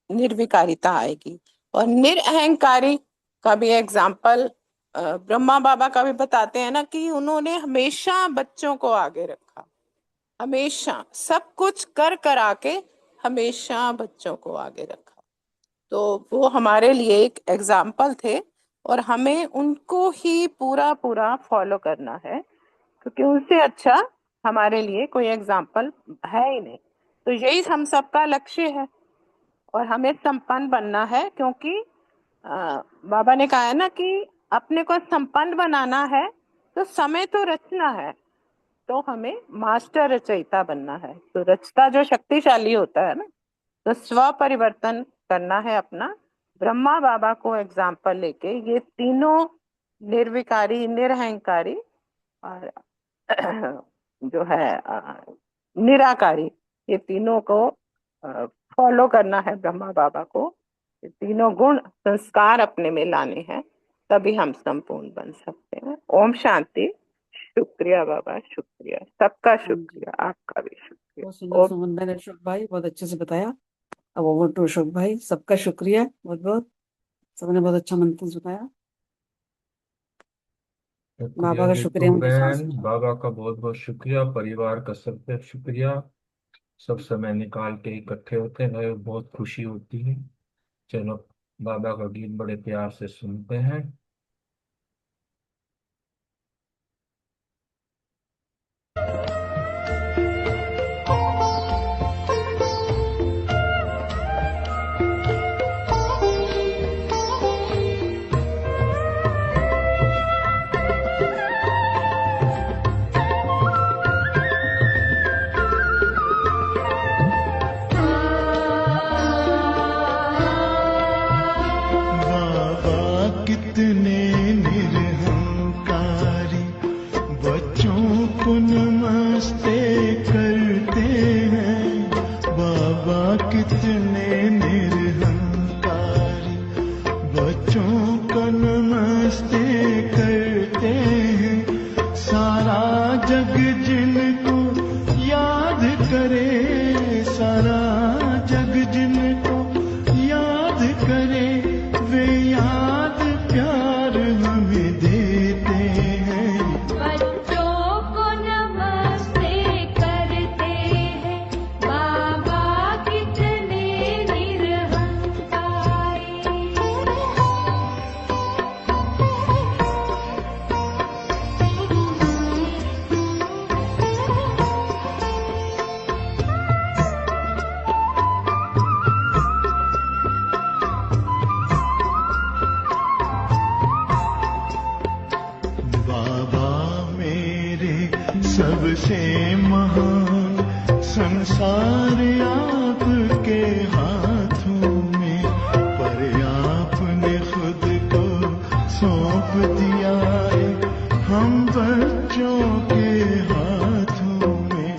निर्विकारिता आएगी। और निरअहंकारी का भी एग्जाम्पल ब्रह्मा बाबा का भी बताते हैं ना कि उन्होंने हमेशा बच्चों को आगे रखा, हमेशा सब कुछ कर करा के हमेशा बच्चों को आगे रखा। तो वो हमारे लिए एक एग्जाम्पल थे और हमें उनको ही पूरा पूरा फॉलो करना है, क्योंकि उनसे अच्छा हमारे लिए कोई एग्जाम्पल है ही नहीं। तो यही हम सबका लक्ष्य है और हमें संपन्न बनना है, क्योंकि बाबा ने कहा है ना कि अपने को संपन्न बनाना है तो समय तो रचना है, तो हमें मास्टर रचयिता बनना है। तो रचता जो शक्तिशाली होता है ना, तो स्व परिवर्तन करना है अपना। ब्रह्मा बाबा को एग्जाम्पल लेके ये तीनों निर्विकारी, निरहंकारी और जो है निराकारी, ये तीनों को फॉलो करना है ब्रह्मा बाबा को। ये तीनों गुण संस्कार अपने में लाने हैं, तभी हम संपूर्ण बन सकते हैं। ओम शांति। शुक्रिया बाबा, शुक्रिया, सबका शुक्रिया, आपका भी शुक्रिया। बहुत सुंदर संबंधन है अशोक भाई, बहुत अच्छे से बताया। अब ओवर टू अशोक भाई, सबका शुक्रिया बहुत बहुत, सबने बहुत अच्छा मंत्र सुनाया। बाबा का शुक्रिया उनकी सांस बहन, बाबा का बहुत बहुत शुक्रिया, परिवार का सबसे शुक्रिया। सब समय निकाल के इकट्ठे होते हैं, बहुत खुशी होती है। चलो बाबा का गीत बड़े प्यार से सुनते हैं। कितने निरहंकारी बच्चों को नमस्ते करते हैं। बाबा कितने निरहंकारी बच्चों को नमस्ते करते हैं। सारा जग जिनको याद करे, सारा जग जिनको याद करे, वे याद प्यार हमें देते हैं। बच्चों को नमस्ते करते हैं, बाबा कितने निरहंकारी। बाबा मेरे सबसे महान, संसार आपके हाथों में, पर आपने खुद को सौंप दिया है हम बच्चों के हाथों में।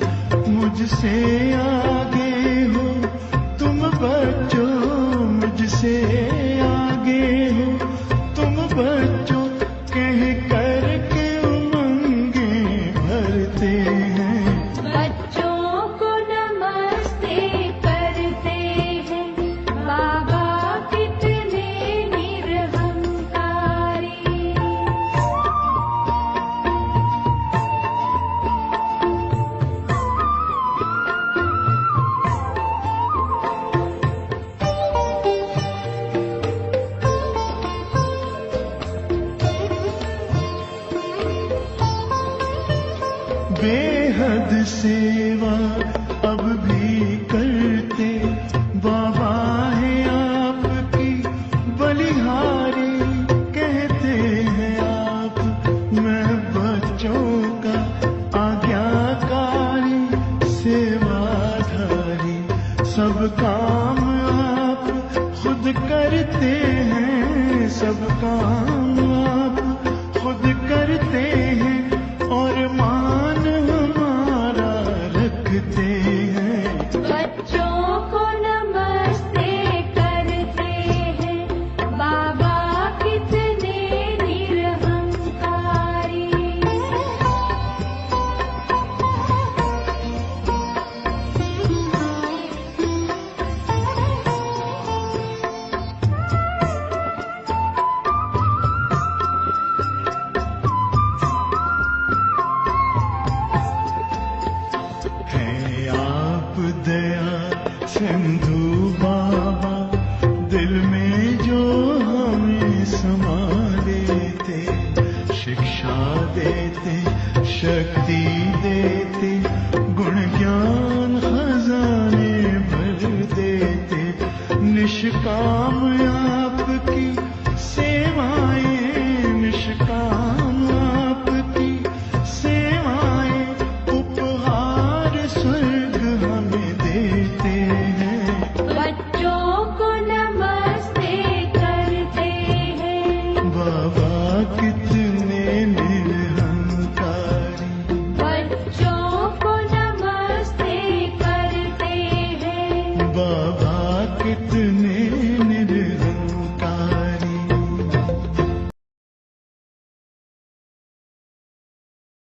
मुझसे आगे हो तुम बच्चों, मुझसे आगे हो तुम बच्चों, कह कर के उमंगे भरते हैं। बच्चों बेहद सेवा अब भी करते। बाबा है आपकी बलिहारी, कहते हैं आप मैं बच्चों का आज्ञाकारी, सेवाधारी। सब काम आप खुद करते हैं, सब काम आप खुद करते हैं, और मान हमारा रखते हैं। बच्चों को नमस्ते करते हैं, बाबा कितने निरहंकारी। हैं आप दया सिंधु बाबा, दिल में जो हमें समा देते, शिक्षा देते, शक्ति देते।